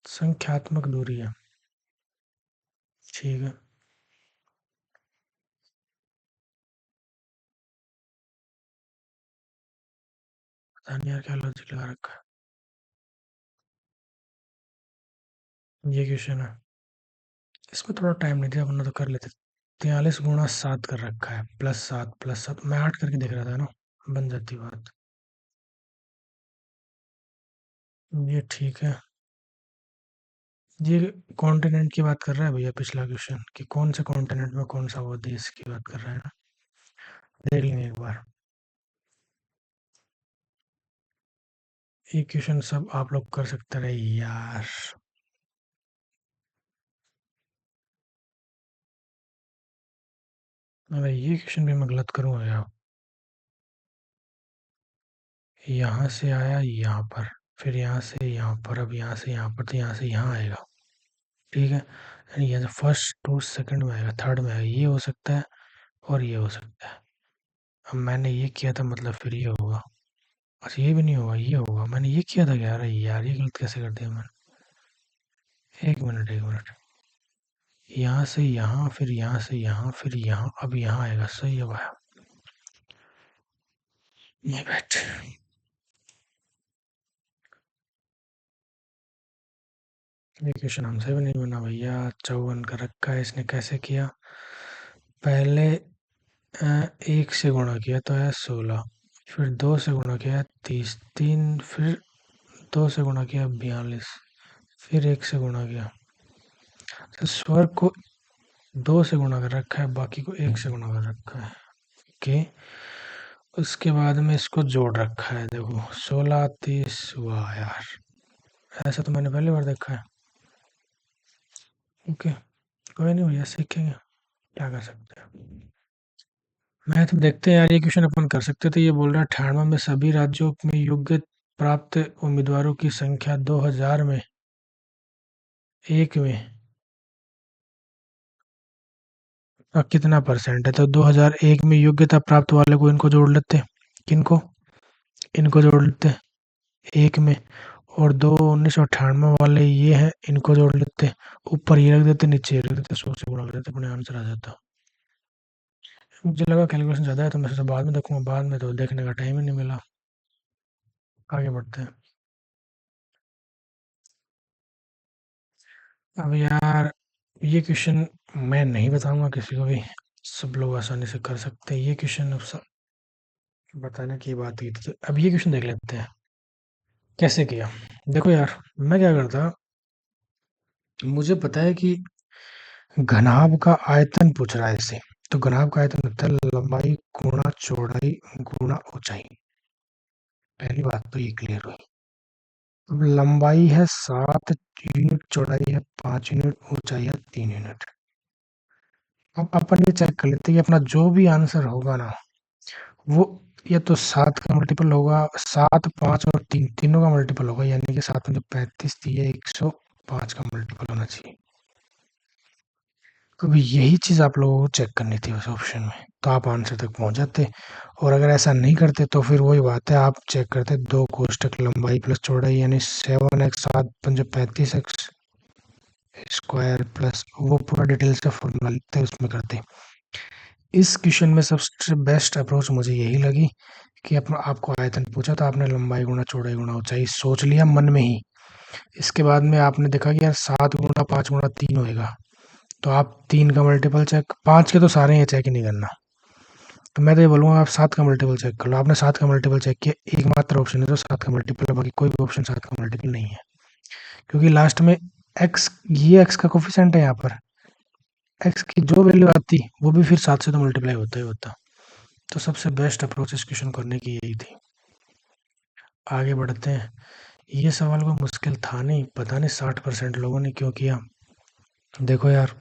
संख्यात्मक दूरी है। ठीक है। पता नहीं यार क्या लॉजिक लगा रखा है। ये क्वेश्चन है। इसमें थोड़ा टाइम नहीं दिया, वरना तो कर लेते। 43 × 7 कर रखा है, +7 + 7, मैं 8 करके देख रहा था ना, बन जाती बात। ये ठीक है। ये कॉन्टिनेंट की बात कर रहा है भैया, पिछला क्वेश्चन कि कौन से कॉन्टिनेंट में कौन सा वो देश की बात कर रहा है ना। देख लेंगे एक बार। ये क्वेश्चन सब आप लोग कर सकते रहे यार। अरे ये क्वेश्चन भी मैं गलत करूंगा यार। यहाँ से आया यहाँ पर, फिर यहाँ से यहाँ पर, अब यहाँ से यहाँ पर, तो यहाँ से यहाँ आएगा। ठीक है, यानी ये फर्स्ट टू सेकंड में आएगा, थर्ड में आएगा। ये हो सकता है और ये हो सकता है। अब मैंने ये किया था, मतलब फिर ये होगा। अच्छा ये भी नहीं होगा, ये होगा। मैंने ये किया था क्या? अरे यार ये गलत कैसे कर दिया मैंने। एक मिनट एक मिनट। यहाँ से यहाँ, फिर यहाँ से यहाँ, फिर यहाँ, अब यहाँ आएगा। सही है भाई। ये बैठ। ये क्वेश्चन हमसे भी नहीं बना भैया। 54 का रखा है इसने, कैसे किया? पहले 1 से गुणा किया तो है 16, फिर 2 से गुणा किया 30, तीन, फिर 2 से गुणा किया 42, फिर 1 से गुणा किया। तो स्वर को 2 से गुणा कर रखा है, बाकी को 1 से गुणा कर रखा है। ओके। उसके बाद में इसको जोड़ रखा है, देखो 16 30। वाह यार, ऐसा तो मैंने पहली बार देखा है। ओके। कोई नहीं भैया, सीखेंगे, क्या कर सकते हैं। मैथ में देखते हैं यार। ये क्वेश्चन अपन कर सकते थे। ये बोल रहा है 98 में सभी राज्यों में योग्य प्राप्त उम्मीदवारों की संख्या 2000 में एक में कितना परसेंट है? तो 2001 में योग्यता प्राप्त वाले को इनको जोड़ लेते। किनको? इनको जोड़ लेते। एक में, और दो 1998 वाले ये हैं, इनको जोड़ लेते, ऊपर ये रख देते, नीचे ये रख देते, 100 से गुणा कर देते, अपने आंसर आ जाता। मुझे लगा कैलकुलेशन ज़्यादा है तो मैं सोचा बाद में देखूंगा, बाद में तो देखने का टाइम ही नहीं मिला। आगे बढ़ते हैं। अब यार ये क्वेश्चन मैं नहीं बताऊंगा किसी को भी, सब लोग आसानी से कर सकते हैं ये क्वेश्चन। अब सब बताने की बात की थी, तो अब ये क्वेश्चन देख लेते हैं कैसे किया। देखो यार, मैं क्या करता, मुझे पता है कि घनाभ का आयतन पूछ रहा है इससे, तो घनाभ का आयतन होता है लंबाई गुणा चौड़ाई गुणा ऊंचाई। पहली बात तो ये क्लियर हुई। अब लंबाई है 7 यूनिट, चौड़ाई है 5 यूनिट, ऊंचाई है 3 यूनिट। अब अपन ये चेक कर लेते हैं कि अपना जो भी आंसर होगा ना, वो या तो 7 का मल्टीपल होगा, 7, 5 और 3 तीनों का मल्टीपल होगा, यानी कि 7 में जो 35 थी, ये 105 का मल्टीपल होना चाहिए। अब यही चीज आप लोगों को चेक करनी थी उस ऑप्शन में, तो आप आंसर तक पहुंच जाते। और अगर ऐसा नहीं करते तो फिर वही बात है, आप चेक करते दो कोष्टक लंबाई प्लस चौड़ाई, यानी 7x 7 पंजे 35x स्क्वायर प्लस वो पूरा डिटेल से फॉर्मूला लिखते उसमें करते। इस क्वेश्चन में सबसे बेस्ट अप्रोच मुझे यही लगी कि अपना आपको आयतन पूछा तो आपने लंबाई गुणा चौड़ाई गुणा ऊंचाई सोच लिया मन में ही। इसके बाद में आपने देखा कि यार 7 गुणा 5 गुणा 3 होएगा, तो आप 3 का मल्टीपल चेक, 5 के तो सारे हैं, चेक ही नहीं करना। तो मैं तो ये बोलूँगा आप 7 का मल्टीपल चेक कर लो। आपने 7 का मल्टीपल चेक किया, एकमात्र ऑप्शन है जो 7 का मल्टीपल है, बाकी कोई भी ऑप्शन 7 का मल्टीपल नहीं है। क्योंकि लास्ट में एक्स, ये एक्स का कोफिशिएंट है यहाँ पर, एक्स की जो वैल्यू आती वो भी फिर 7 से तो मल्टीप्लाई होता ही होता। तो सबसे बेस्ट अप्रोच इस क्वेश्चन करने की यही थी। आगे बढ़ते हैं। ये सवाल कोई मुश्किल था नहीं, पता नहीं 60% लोगों ने क्यों किया। देखो यार,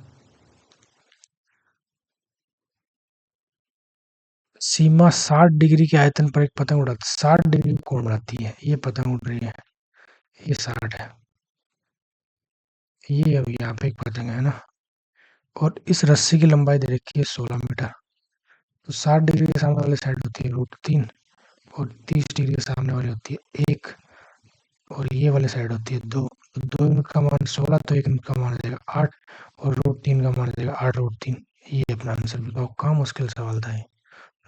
सीमा 60 डिग्री के आयतन पर एक पतंग उड़ाती, 60 डिग्री कौन उड़ाती है, ये पतंग उड़ रही है, ये 60 है, ये अब यहाँ पे एक पतंग है ना, और इस रस्सी की लंबाई दे रखी है 16 मीटर। तो 60 डिग्री के सामने वाली साइड होती है √3, और 30 डिग्री के सामने वाली होती है 1, और ये वाली साइड होती है 2। तो 2 का मान 16, तो 1 का मान आ जाएगा 8, और √3 का मान आ जाएगा 8 √3। ये अपना आंसर। बताओ कहाँ मुश्किल सवाल था ये,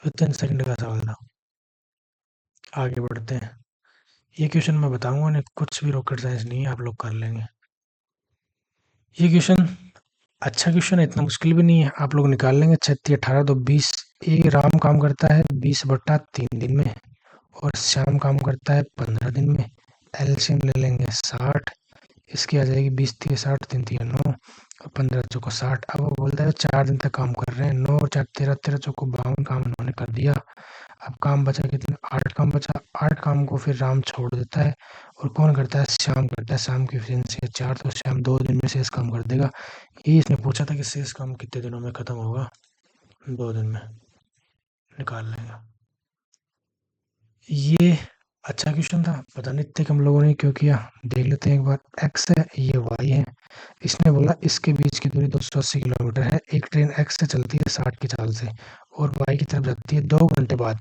विद इन सेकंड का सवाल था। आगे बढ़ते हैं। ये क्वेश्चन मैं बताऊंगा नहीं, कुछ भी रॉकेट साइंस नहीं है, आप लोग कर लेंगे ये क्वेश्चन। अच्छा क्वेश्चन है, इतना मुश्किल भी नहीं है, आप लोग निकाल लेंगे। 36 18 तो 20। ये राम काम करता है 20/3 दिन में, और श्याम काम करता है 15 दिन में। एलसीएम ले लेंगे 60, इसकी आ जाएगी 20 3 60, 3 3 9, और 15 चौको 60। अब वो बोलता है 4 दिन तक काम कर रहे हैं, 9 और 4 13, 13 चौको 52 काम उन्होंने कर दिया। अब काम बचा कितना, 8 काम बचा। 8 काम को फिर राम छोड़ देता है, और कौन करता है, श्याम करता है। श्याम की एफिशिएंसी है 4, तो श्याम 2 दिन में शेष काम कर देगा। ये इसने पूछा था कि शेष काम कितने दिनों में खत्म होगा, 2 दिन में। निकाल लेंगे ये। अच्छा क्वेश्चन था, पता नहीं इतने कम लोगों ने क्यों किया। देख लेते हैं एक बार। एक्स है, ये वाई है। इसने बोला इसके बीच की दूरी 280 किलोमीटर है। एक ट्रेन एक्स से चलती है 60 की चाल से, और वाई की तरफ जाती है 2 घंटे बाद।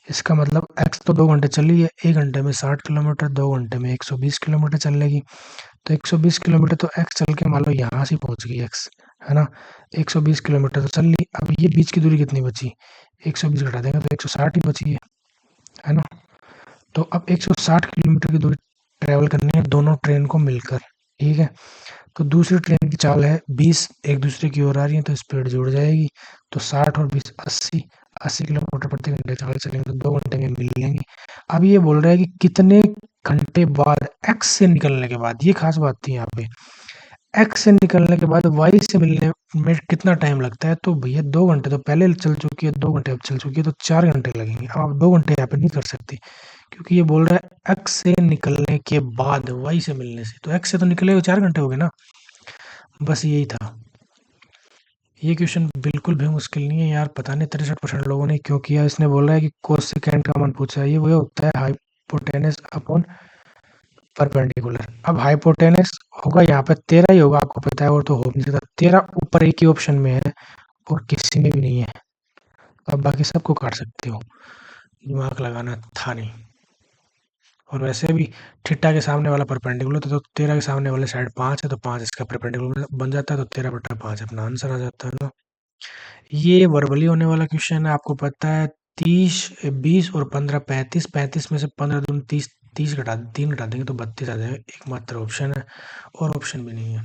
इसका मतलब एक्स तो 2 घंटे चली है, 1 घंटे में 60 किलोमीटर, 2 घंटे में 120 किलोमीटर चल लेगी। तो 120 किलोमीटर तो एक्स चल के मान लो यहाँ से पहुंच गई एक्स, है ना। 120 किलोमीटर तो चल ली। अब ये बीच की दूरी कितनी बची, 120 घटा देंगे तो 160 ही बची है ना। तो अब 160 किलोमीटर की दूरी ट्रेवल करनी है दोनों ट्रेन को मिलकर, ठीक है। तो दूसरी ट्रेन की चाल है 20, एक दूसरे की ओर आ रही है, तो स्पीड जुड़ जाएगी। तो 60 और 20 80, 80 किलोमीटर प्रति घंटे चाल चलेंगे तो 2 घंटे में मिल लेंगे। अब ये बोल रहा है कि कितने घंटे बाद, एक्स से निकलने के बाद, ये खास बात थी यहाँ पे। एक्स से निकलने के बाद वाई से मिलने में कितना टाइम लगता है, तो भैया 2 घंटे तो पहले चल चुकी है, 2 घंटे अब चल चुकी है, तो 4 घंटे लगेंगे। अब आप 2 घंटे यहाँ पे नहीं कर सकते, क्योंकि ये बोल रहा है एक्स से निकलने के बाद वाई से मिलने से, तो एक्स से तो निकले हुए 4 घंटे हो गए ना। बस यही था। ये क्वेश्चन बिल्कुल भी मुश्किल नहीं है यार, पता नहीं 63% लोगों ने क्यों किया। इसने बोला है कि कोसेकेंट का मान पूछा है, ये वो होता है हाइपोटेनस अपॉन परपेंडिकुलर। अब हाइपोटेनस होगा यहाँ पे 13 ही होगा, आपको पता है, और तो हो नहीं सकता। 13 ऊपर एक ही ऑप्शन में है, और किसी में भी नहीं है। अब बाकी सबको काट सकते हो, दिमाग लगाना था नहीं। और वैसे भी थीटा के सामने वाला परपेंडिकुलर तो 13 के सामने वाले साइड 5 है, तो 5 इसका परपेंडिकुलर बन जाता है, तो 13/5 अपना आंसर आ जाता है ना। ये वर्बली होने वाला क्वेश्चन है, आपको पता है 30 20 और 15 35, 35 में से 15 दूनी 30, 30 घटा 3 घटा देंगे तो 32 आ जाएगा, एकमात्र ऑप्शन है और ऑप्शन भी नहीं है।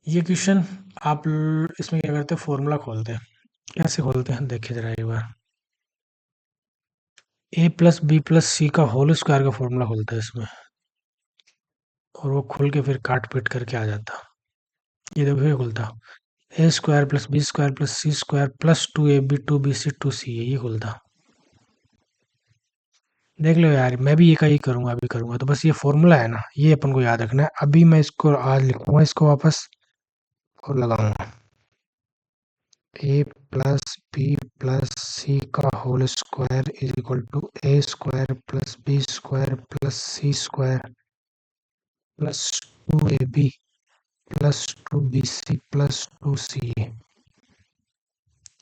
ये क्वेश्चन इसमें क्या करते हैं, फॉर्मूला खोलते हैं। कैसे खोलते हैं देखिए जरा एक बार। ए प्लस बी प्लस सी का होल स्क्वायर का फॉर्मूला खोलते हैं इसमें, और वो खुल के फिर काट पीट करके आ जाता। ये देखो ये खुलता, A square plus B square plus C square plus 2ab 2bc 2ca, ये खुलता। देख लो यार, मैं भी ये का ही करूंगा, अभी करूंगा तो बस ये फॉर्मूला है ना, ये अपन को याद रखना है। अभी मैं इसको आज लिखूंगा इसको वापस और लगाऊंगा। A plus B plus C का whole square is equal to A square plus B square plus C square plus 2ab plus 2bc plus 2ca।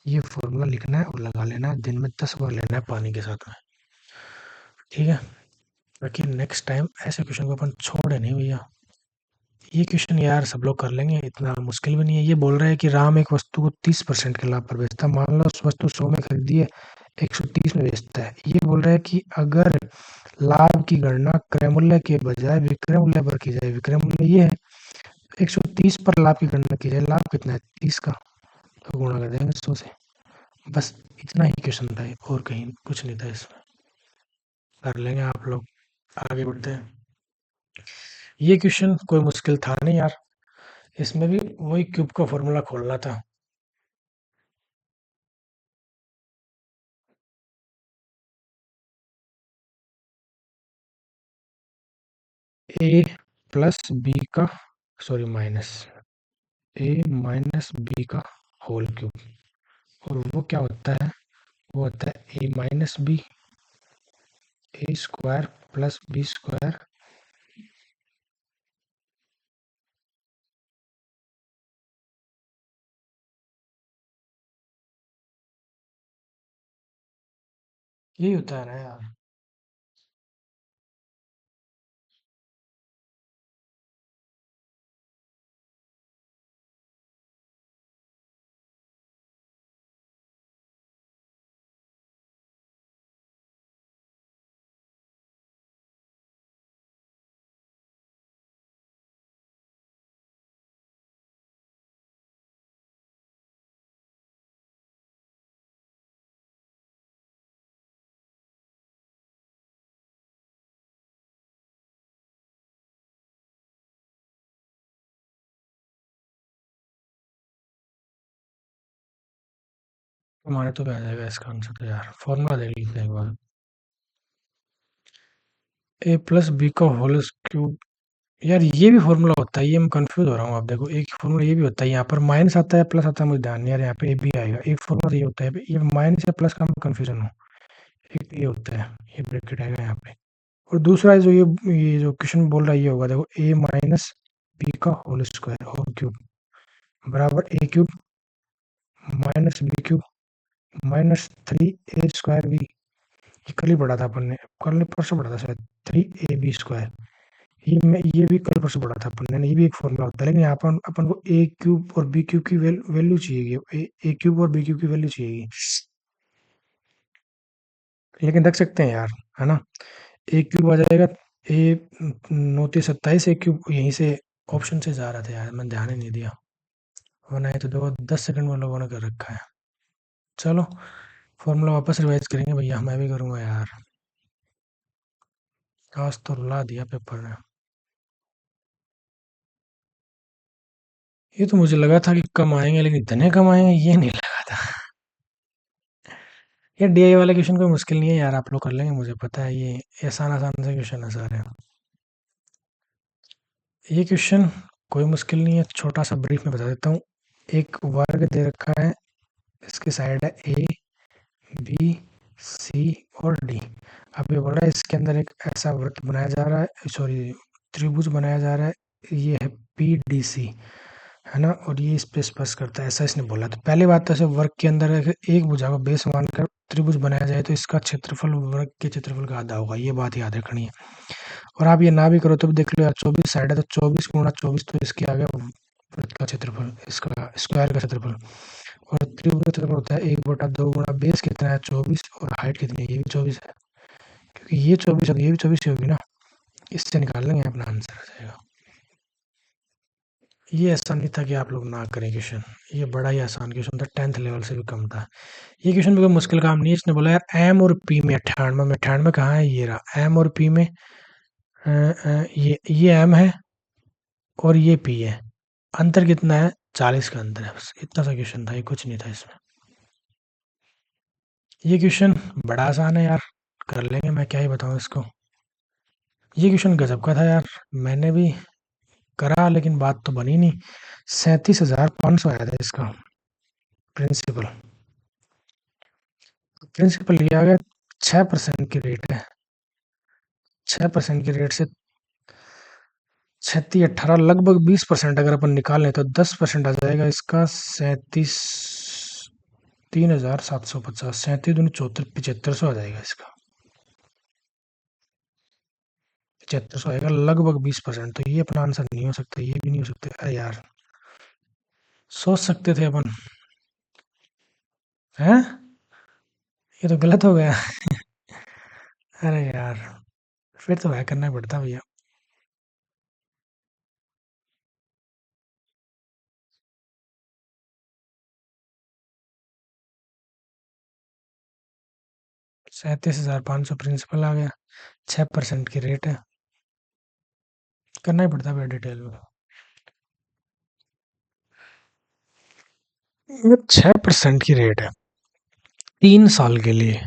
ये फॉर्मूला लिखना है और लगा लेना है, दिन में 10 बार लेना है पानी के साथ में, ठीक है। बाकी नेक्स्ट टाइम ऐसे क्वेश्चन को अपन छोड़े नहीं भैया। ये क्वेश्चन यार सब लोग कर लेंगे, इतना मुश्किल भी नहीं है। ये बोल रहा है कि राम एक वस्तु को 30% के लाभ पर बेचता है, मान लो उस वस्तु 100 में खरीदी है, 130 में बेचता है। ये बोल रहा है कि अगर लाभ की गणना क्रय मूल्य के बजाय विक्रय मूल्य पर की जाए, विक्रय मूल्य ये है 130 पर लाभ की गणना की जाए, लाभ कितना है 30 का, तो गुणा कर देंगे 100 से। बस इतना ही क्वेश्चन था, और कहीं कुछ नहीं था इसमें। कर लेंगे आप लोग, आगे बढ़ते हैं। ये क्वेश्चन कोई मुश्किल था नहीं यार, इसमें भी वही क्यूब का फॉर्मूला खोलना था। ए प्लस बी का, सॉरी माइनस, ए माइनस बी का होल क्यूब, और वो क्या होता है, वो होता है ए minus B, A square plus B square. यही होता है ना यार। हमारे तो भी आ जाएगा इसका आंसर, तो यार फॉर्मूला देख लीजिए एक बार। ए प्लस बी का होल क्यूब, यार ये भी फॉर्मूला होता है, ये मैं कंफ्यूज हो रहा हूँ। आप देखो एक फॉर्मूला ये भी होता है, यहाँ पर माइनस आता है प्लस आता है, मुझे ध्यान नहीं आ रहा, यहाँ पे ए बी आएगा। एक फॉर्मूला ये होता है, ये माइनस या प्लस का मैं कंफ्यूजन हूँ। एक ये होता है, ये ब्रैकेट आएगा यहाँ पे। और दूसरा जो ये जो क्वेश्चन बोल रहा है ये होगा, देखो ए माइनस बी का होल स्क्वायर होल क्यूब बराबर A cube minus B cube minus 3a² B. ये कल ही पढ़ा था अपन ने, कल ने परसों पढ़ा था शायद, 3ab²। ये भी कल परसों पढ़ा था अपन ने, ये भी एक फॉर्मूला होता है। लेकिन यहाँ पर अपन को ए क्यूब और बी क्यूब की वैल्यू चाहिए, ए क्यूब और बी क्यूब की वैल्यू चाहिए, लेकिन रख सकते हैं यार, है ना। ए क्यूब आ जाएगा, ए 9×3 = 27, ए क्यूब यहीं से ऑप्शन से जा रहा था यार, मैंने ध्यान ही नहीं दिया, वरना ये तो देखो 10 सेकंड में लोगों ने कर रखा है। चलो फॉर्मूला वापस रिवाइज करेंगे भैया, मैं भी करूँगा यार, आज तो रुला दिया पेपर ने। ये तो मुझे लगा था कि कम आएंगे, लेकिन इतने कम आएंगे ये नहीं लगा था। ये डीआई वाला क्वेश्चन कोई मुश्किल नहीं है यार, आप लोग कर लेंगे, मुझे पता है। ये आसान आसान से क्वेश्चन है सारे। ये क्वेश्चन कोई मुश्किल नहीं है, छोटा सा ब्रीफ में बता देता हूँ। एक वर्ग दे रखा है, इसकी साइड है ए बी सी और डी। अब ये बोल रहा है इसके अंदर एक ऐसा वृत्त बनाया जा रहा है, सॉरी त्रिभुज बनाया जा रहा है, ये है पी डी सी। है ना, और ये इस पे स्पर्श करता है, ऐसा इसने बोला। तो पहली बात तो ऐसे वर्ग के अंदर अगर एक भुजा को बेस मानकर त्रिभुज बनाया जाए तो इसका क्षेत्रफल वर्ग के क्षेत्रफल का आधा होगा, ये बात याद रखनी है। और आप ये ना भी करो तो भी देख लो यार, 24 साइड है तो 24 गुणा 24 तो इसके आ गया वृत्त का क्षेत्रफल, इसका स्क्वायर का क्षेत्रफल। और त्रिभुज का क्षेत्रफल होता है 1/2 गुणा बेस कितना है 24 और हाइट कितनी है, ये भी 24 है, क्योंकि ये 24 होगी, ये भी 24 ही होगी ना, इससे निकाल लेंगे अपना आंसर आ जाएगा। ये ऐसा नहीं था कि आप लोग ना करें क्वेश्चन, ये बड़ा ही आसान क्वेश्चन था, 10th लेवल से भी कम था। ये क्वेश्चन भी कोई मुश्किल काम नहीं है। इसने बोला यार एम और पी में 98 में 98 कहाँ है, ये रहा एम और पी में, ये एम है और ये पी है, अंतर कितना है 40 का अंतर है, बस इतना सा क्वेश्चन था, ये कुछ नहीं था इसमें। ये क्वेश्चन बड़ा आसान है यार, कर लेंगे, मैं क्या ही बताऊं इसको। ये क्वेश्चन गजब का था यार, मैंने भी करा लेकिन बात तो बनी नहीं। 37,500 आया था इसका प्रिंसिपल। प्रिंसिपल लिया गया 6% की रेट है, 6% की रेट से 36, 18 लगभग 20% अगर अपन निकाल लें तो 10% आ जाएगा इसका, 37, 3,750, 37 दूनी 74, 7500 आ जाएगा इसका, 7500 आएगा, लगभग 20%। तो ये अपना आंसर नहीं हो सकता, ये भी नहीं हो सकता। अरे यार, सोच सकते थे अपन, हैं, ये तो गलत हो गया। अरे यार, फिर तो है करना ही पड़ता भैया। 37,500 प्रिंसिपल आ गया, 6% की रेट है, करना ही पड़ता है डिटेल में। 6% की रेट है 3 साल के लिए,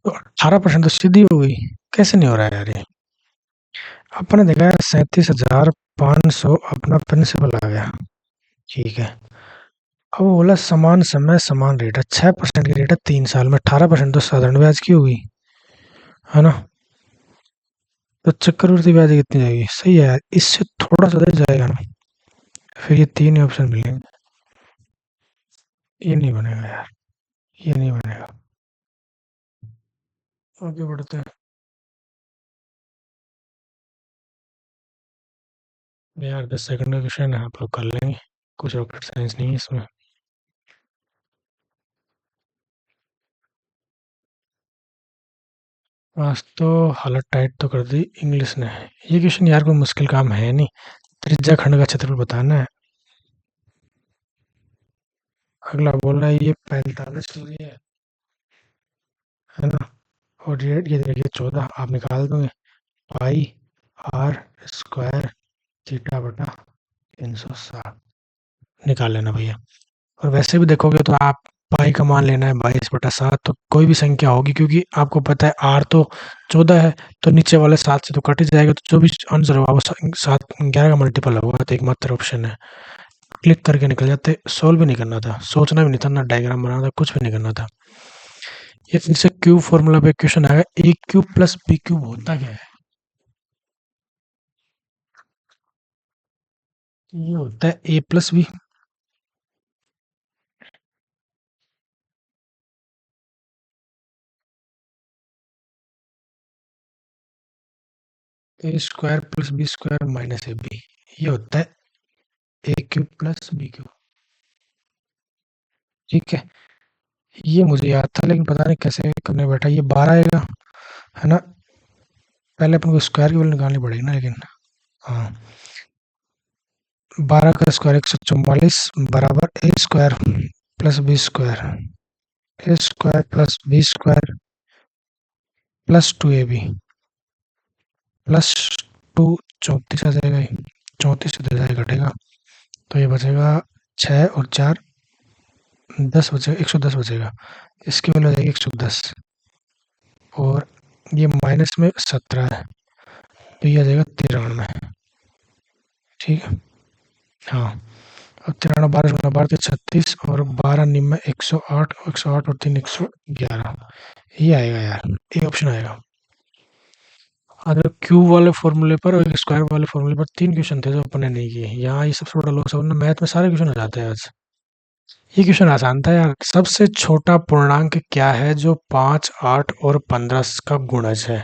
तो 18% तो सीधी हो गई, कैसे नहीं हो रहा है यार ये। अपने देखा है 37,500 अपना प्रिंसिपल आ गया, ठीक है। अब वो बोला समान समय समान रेट है, 6% की रेट है 3 साल में, 18% तो साधारण ब्याज की होगी, है ना। तो चक्रवृद्धि ब्याज कितनी जाएगी, सही है यार, इससे थोड़ा सा ज्यादा जाएगा ना, फिर ये 3 ही ऑप्शन मिलेंगे। ये नहीं बनेगा यार, ये नहीं बनेगा। आगे बढ़ते हैं यार, 10 सेकंड का क्वेश्चन है, आप लोग कर लेंगे, कुछ रॉकेट साइंस नहीं है इसमें। आज तो हालत टाइट तो कर दी इंग्लिश ने। ये क्वेश्चन यार कोई मुश्किल काम है नहीं, त्रिज्या खंड का क्षेत्रफल बताना अगला बोल रहा है ये 45 डिग्री है ना, और ये देखिए 14, आप निकाल दोगे, पाई आर स्क्वायर थीटा बटा 360 निकाल लेना भैया। और वैसे भी देखोगे तो आप पाई का मान लेना है 22/7, तो कोई भी संख्या होगी, क्योंकि आपको पता है आर तो 14 है, तो नीचे वाले 7 से तो कट ही जाएगा, तो जो भी आंसर होगा वो 7, 11 का मल्टीपल होगा, तो एकमात्र ऑप्शन है। क्लिक करके निकल जाते, सोल्व भी नहीं करना था, सोचना भी नहीं था, ना डायग्राम बनाना था, कुछ भी नहीं करना था। ये फिर से क्यूब फॉर्मूला पे क्वेश्चन आएगा, A cube plus B cube होता क्या है। ये होता है A plus B, A square plus B square minus A B, ये होता है A cube plus B cube, ठीक है। ये मुझे याद था लेकिन पता नहीं कैसे करने बैठा, ये 12 आएगा, है ना। पहले अपन को स्क्वायर की वैल्यू निकालनी पड़ेगी ना, लेकिन हाँ, 12 का स्क्वायर 144 बराबर A square plus B square, A square plus B square plus 2ab plus 2, 34 आ जाएगा, 34 से 2 घटेगा, तो ये बचेगा 6 और 4, 10 बचेगा, 110 बचेगा, इसकी वैल्यू आ जाएगी 110, और ये माइनस में 17 है, तो ये आ जाएगा 93, ठीक है। हाँ, अब 93 12 तो 36, और 12 निम में 108, 108 और 3 111, ये आएगा यार, ये ऑप्शन आएगा। अगर क्यूब वाले फॉर्मूले पर और एक स्क्वायर वाले फॉर्मूले पर 3 क्वेश्चन थे जो अपन ने नहीं किए। यहाँ ये सबसे बड़ा लॉस है, वरना मैथ में सारे क्वेश्चन हो जाते हैं आज। ये क्वेश्चन आसान था यार। सबसे छोटा पूर्णांक क्या है जो 5, 8 और 15 का गुणज है?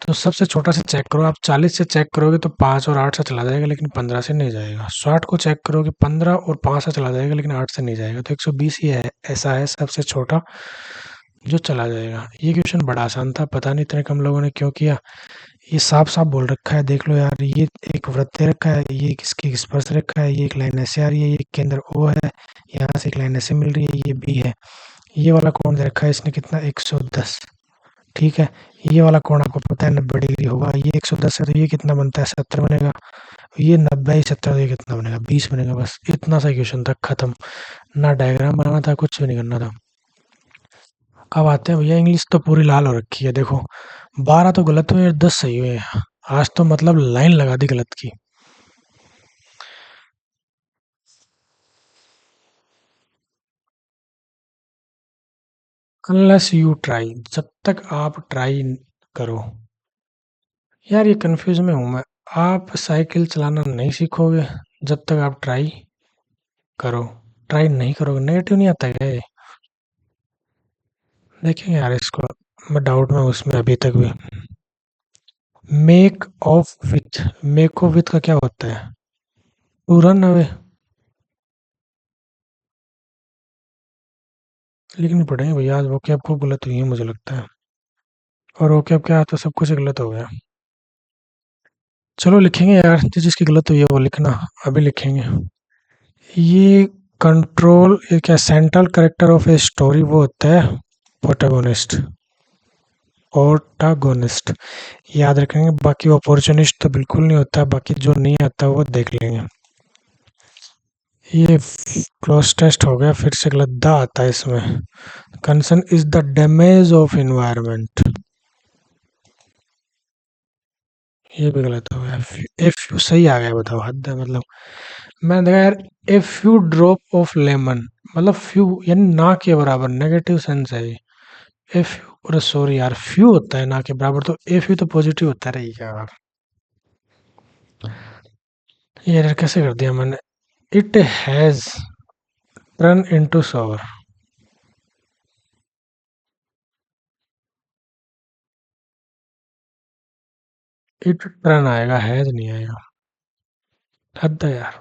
तो सबसे छोटा से चेक करो। आप 40 से चेक करोगे तो 5 और 8 से चला जाएगा, लेकिन 15 से नहीं जाएगा। 60 को चेक करोगे 15 और 5 से चला जाएगा, लेकिन 8 से नहीं जाएगा। तो 120 ही है, ऐसा है सबसे छोटा जो चला जाएगा। ये क्वेश्चन बड़ा आसान था, पता नहीं इतने कम लोगों ने क्यों किया। ये साफ साफ बोल रखा है, देख लो यार। ये एक वृत्त दे रखा है, ये किसकी स्पर्श रेखा है, ये एक लाइन ऐसे आ रही है, ये केंद्र ओ है, यहाँ से एक लाइन ऐसे मिल रही है, ये बी है। ये वाला कोण दे रखा है, इसने कितना 110। ठीक है, ये वाला कोण आपको पता है 90 डिग्री होगा। ये 110 है तो ये कितना बनता है 70 बनेगा। ये 90 70 तो ये कितना बनेगा 20 बनेगा। बस इतना सा क्वेश्चन था, खत्म। ना डायग्राम बनाना था, कुछ भी नहीं करना था। अब आते हैं भैया, इंग्लिश तो पूरी लाल हो रखी है देखो। 12 तो गलत हुए और 10 सही हुए। आज तो मतलब लाइन लगा दी गलत की। अनलेस यू ट्राई, जब तक आप ट्राई करो। यार ये कंफ्यूज में हूं मैं। आप साइकिल चलाना नहीं सीखोगे जब तक आप ट्राई करो। ट्राई नहीं करोगे, नेगेटिव नहीं आता क्या ये? देखेंगे यार इसको। मैं डाउट में हूं उसमें अभी तक भी। Make off with, make off with का क्या होता है? To run away. लिखनी पड़ेंगे भैया, आज वो क्या आपको गलत हुई है मुझे लगता है। और वो क्या तो सब कुछ गलत हो गया। चलो लिखेंगे यार, जिस जिसकी गलत हुई है वो लिखना। अभी लिखेंगे। ये कंट्रोल, ये क्या central character of a story वो होता है प्रोटैगोनिस्ट। प्रोटैगोनिस्ट याद रखेंगे। बाकी अपॉर्चुनिस्ट तो बिल्कुल नहीं होता, बाकी जो नहीं आता वो देख लेंगे। ये क्लोज टेस्ट हो गया, फिर से गलत दा आता है इसमें। Concern is the damage of environment, ये भी गलत हो गया। इफ यू सही आ गया, बताओ हद है मतलब। मैंने देखा यार, a few drop of lemon, मतलब फ्यू यानी ना के बराबर, नेगेटिव सेंस है ये। ए फ्यू, अरे सॉरी यार, फ्यू होता है ना के बराबर, तो ए फ्यू तो पॉजिटिव होता है रही यार। ये एरर कैसे कर दिया मैंने? It has turn into sour. It turn आएगा, हैज नहीं आएगा। हद है यार।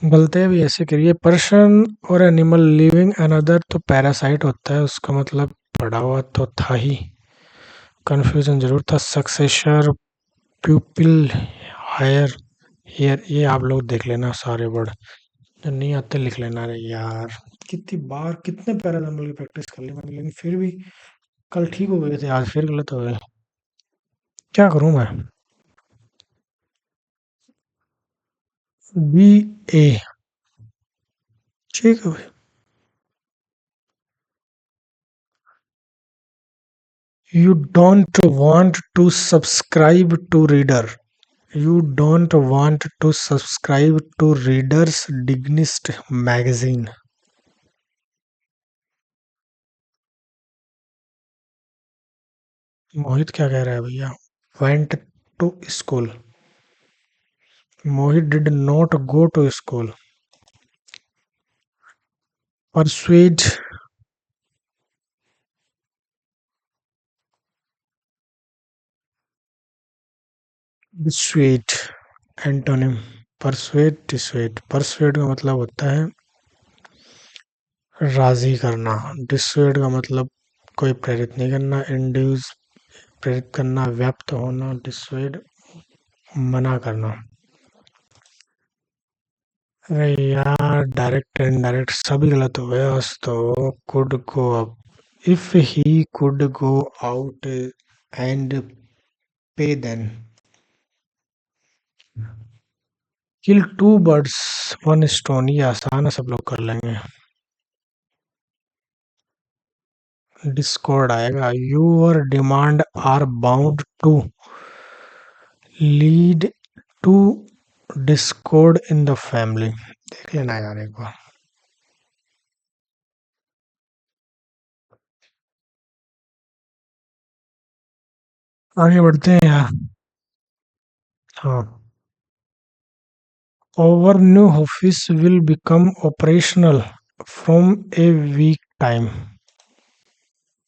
गलतियां भी ऐसे करिए। पर्सन और एनिमल लिविंग अनदर, तो पैरासाइट होता है, उसका मतलब पड़ा हुआ तो था ही। कंफ्यूजन जरूर था। सक्सेसर, प्यूपिल, हायर, हियर, ये आप लोग देख लेना सारे वर्ड। जो नहीं आते लिख लेना रे यार। कितनी बार कितने पैरानॉर्मल की प्रैक्टिस कर ली मैंने, लेकिन फिर भी कल ठीक हो गए थे, आज फिर गलत हो गए। क्या करूं मैं? बी ए, ठीक है भाई। You don't want to subscribe to reader, you don't want to subscribe to Reader's Digest magazine. Mohit क्या कह रहा है भैया? Went to school. Mohit did not go to school. Persuade, dissuade, antonym. Persuade, dissuade. Persuade का मतलब होता है राजी करना। डिस्suade का मतलब कोई प्रेरित नहीं करना। इंड्यूस, प्रेरित करना, व्याप्त होना। डिस्suade, मना करना। अरे यार, डायरेक्ट इनडायरेक्ट सभी गलत हो गया आज तो। Could go up, if he could go out and pay then. Kill two birds one stone, ये आसान है, सब लोग कर लेंगे। डिस्कॉर्ड आएगा। Your demand are bound to lead to discord in the family. देख लेना यार एक बार। आगे बढ़ते हैं यार। हाँ। Our new office will become operational from a week time.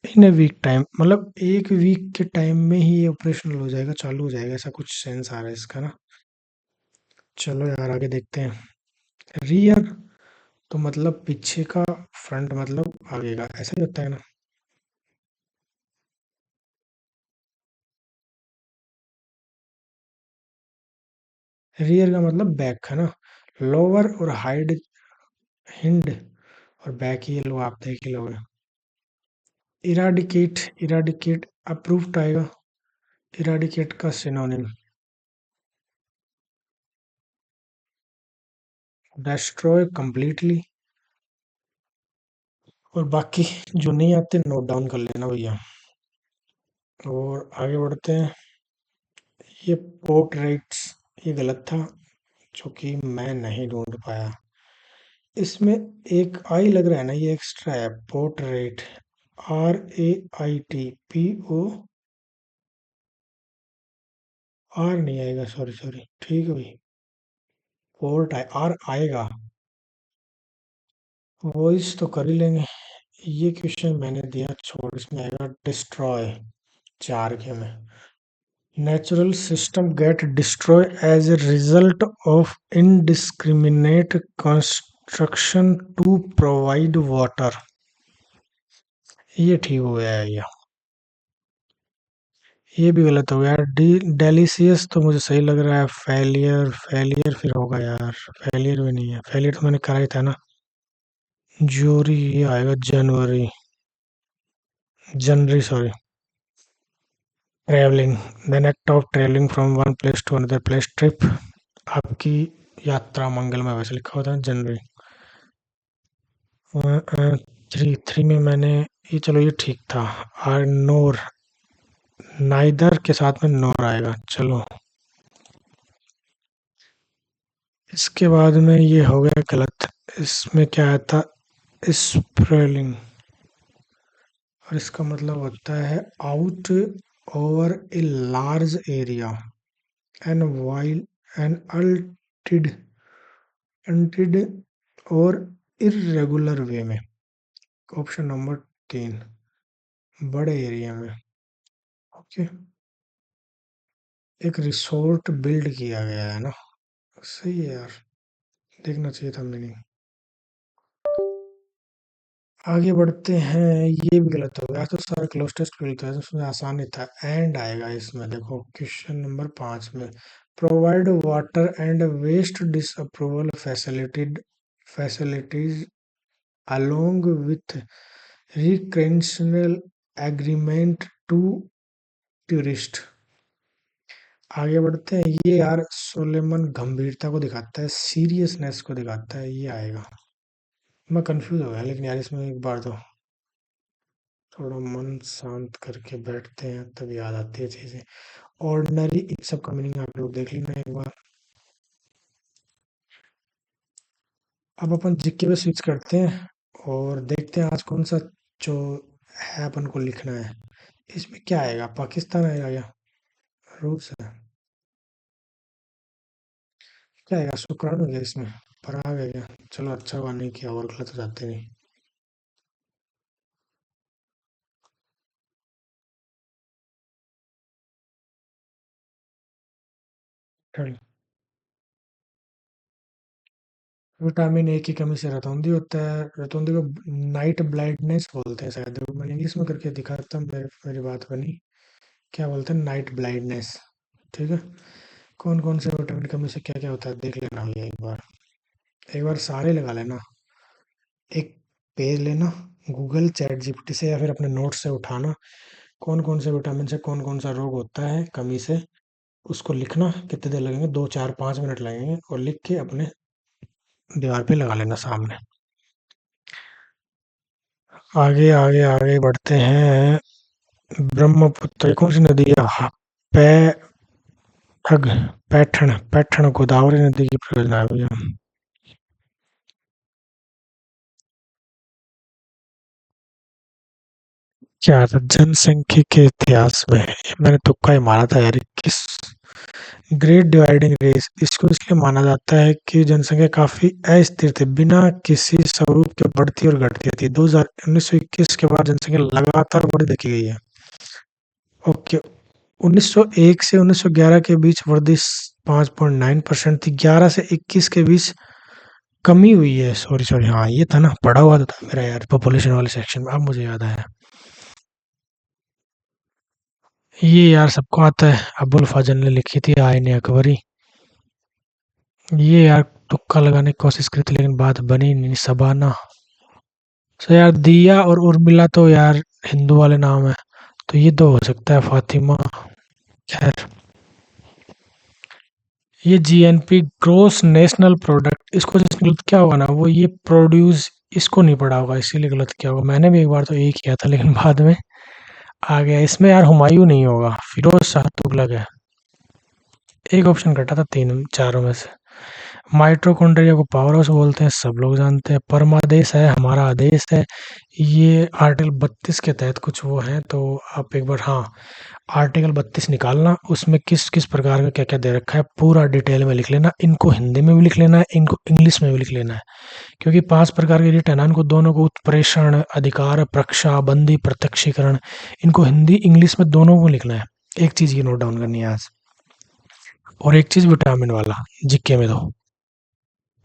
In a week time मतलब एक वीक के टाइम में ही ये ऑपरेशनल हो जाएगा, चालू हो जाएगा, ऐसा कुछ सेंस आ रहा है इसका ना। चलो यार आगे देखते हैं। रियर तो मतलब पीछे का, फ्रंट मतलब आगे का, ऐसा ही होता है ना। रियर का मतलब बैक है ना। लोअर और हाइड, हिंड और बैक, ही लोग आप देख ही लोगे। इराडिकेट, इराडिकेट अप्रूव्ड आएगा। इराडिकेट का सिनोनिम डेस्ट्रॉय कंप्लीटली। और बाकी जो नहीं आते नोट डाउन कर लेना भैया। और आगे बढ़ते हैं। ये पोर्ट्रेट्स, ये गलत था, जो कि मैं नहीं ढूंढ पाया। इसमें एक आई लग रहा है ना, ये एक्स्ट्रा है। पोर्ट्रेट, RAIT, आर नहीं आएगा, सॉरी सॉरी, ठीक है भाई। पोर्ट आए, आर आएगा। वॉइस तो कर ही लेंगे। ये क्वेश्चन मैंने दिया छोड़, इसमें आएगा डिस्ट्रॉय, 4 के में। Natural system get destroyed as a result of indiscriminate construction to provide water. ये ठीक हो गया है ये भी गलत हो गया। डेलिशियस तो मुझे सही लग रहा है। फेलियर, फेलियर फिर होगा यार। फेलियर भी नहीं है, फेलियर तो मैंने करा ही था ना। जोरी, ये आएगा जनवरी, जनवरी sorry. Travelling, then act of travelling from one place to another place, trip. आपकी यात्रा मंगलमय, वैसे लिखा होता है जनवरी। थ्री, थ्री में मैंने, ये चलो ये ठीक था। और नोर, नाइदर के साथ में नोर आएगा, चलो। इसके बाद में ये हो गया गलत। इसमें क्या आया था, स्प्रेलिंग, और इसका मतलब होता है out over a large area and while and untidy, untidy और इरेगुलर वे में। ऑप्शन नंबर 3, बड़े एरिया में। ओके। एक रिसोर्ट बिल्ड किया गया है ना, सही है यार, देखना चाहिए था मीनिंग। आगे बढ़ते हैं। ये भी गलत हो गया तो सारे क्लोज टेस्ट गलत है, इसमें आसान ही था। एंड आएगा इसमें, देखो क्वेश्चन नंबर 5 में। Provide water and waste disapproval facilities along with recreational agreement to tourist. आगे बढ़ते हैं। ये यार सोलेमन गंभीरता को दिखाता है, सीरियसनेस को दिखाता है, ये आएगा। मैं कंफ्यूज हो गया, लेकिन यार इसमें एक बार तो थोड़ा मन शांत करके बैठते हैं तब याद आती है चीजें। ऑर्डिनरी, इन सब का मीनिंग आप लोग देख लेना एक बार। अब अपन जीके पे स्विच करते हैं और देखते हैं आज कौन सा जो है अपन को लिखना है। इसमें क्या आएगा, पाकिस्तान आएगा या रूस है, क्या आएगा, शुक्राणु है क्या इसमें, पराग है क्या। चलो अच्छा हुआ नहीं किया, और गलत हो जाते नहीं। चल, विटामिन ए की कमी से रतौंधी होता है। रतौंधी को नाइट ब्लाइंडनेस बोलते हैं शायद, मैंने इंग्लिश में करके दिखा था, मेरी बात बनी। क्या बोलते हैं, नाइट ब्लाइंडनेस। ठीक है। कौन कौन से विटामिन की कमी से क्या क्या होता है देख लेना भैया एक बार। एक बार सारे लगा लेना। एक पेज लेना, गूगल चैट जीपीटी से या फिर अपने नोट्स से उठाना, कौन कौन से विटामिन से कौन कौन सा रोग होता है कमी से, उसको लिखना। कितने देर लगेंगे, 2 4 5 मिनट लगेंगे, और लिख के अपने दीवार पे लगा लेना सामने। आगे आगे आगे बढ़ते हैं। ब्रह्मपुत्र कौन सी नदी है, पैठग, पैठण, पैठण गोदावरी नदी की परियोजना है भैया। क्या था जनसंख्या के इतिहास में? ये मैंने तुक्का ही मारा था यार। किस ग्रेट डिवाइडिंग रेस इसको इसलिए माना जाता है कि जनसंख्या काफी अस्थिर थी, बिना किसी स्वरूप के बढ़ती और घटती थी। 1921 के बाद जनसंख्या लगातार बढ़ी देखी गई है। ओके। 1901 से 1911 के बीच वृद्धि 5.9% थी। 11 से 21 के बीच कमी हुई है। सॉरी सॉरी, हाँ ये था ना, पढ़ा हुआ तो था मेरा यार पॉपुलेशन वाले सेक्शन में, अब मुझे याद आया। ये यार सबको आता है, अबुल फजल ने लिखी थी आईने अकबरी। ये यार तुक्का लगाने की कोशिश करी थी लेकिन बात बनी नहीं, सबाना। तो यार दिया और उर्मिला तो यार हिंदू वाले नाम है, तो ये तो हो सकता है फातिमा। खैर, ये जीएनपी ग्रोस नेशनल प्रोडक्ट, इसको जिसने गलत क्या होगा ना, वो ये प्रोड्यूस, इसको नहीं पढ़ा होगा इसीलिए गलत किया होगा। मैंने भी एक बार तो यही किया था लेकिन बाद में आ गया। इसमें यार हुमायूं नहीं होगा, फिरोज शाह तुगलक है। एक ऑप्शन कटा था तीन चारों में से। माइटोकॉन्ड्रिया को पावर हाउस बोलते हैं, सब लोग जानते हैं। परमादेश है, हमारा आदेश है। ये आर्टिकल 32 के तहत कुछ वो है, तो आप एक बार, हाँ, आर्टिकल 32 निकालना, उसमें किस किस प्रकार का क्या क्या दे रखा है पूरा डिटेल में लिख लेना। इनको हिंदी में भी लिख लेना है, इनको इंग्लिश में भी लिख लेना है, क्योंकि 5 प्रकार के रिट है ना, इनको दोनों को उत्प्रेषण, अधिकार, प्रक्षा, बंदी, प्रत्यक्षीकरण, इनको हिंदी इंग्लिश में दोनों को लिखना है। एक चीज की नोट डाउन करनी है आज। और एक चीज विटामिन वाला, जीके में दो।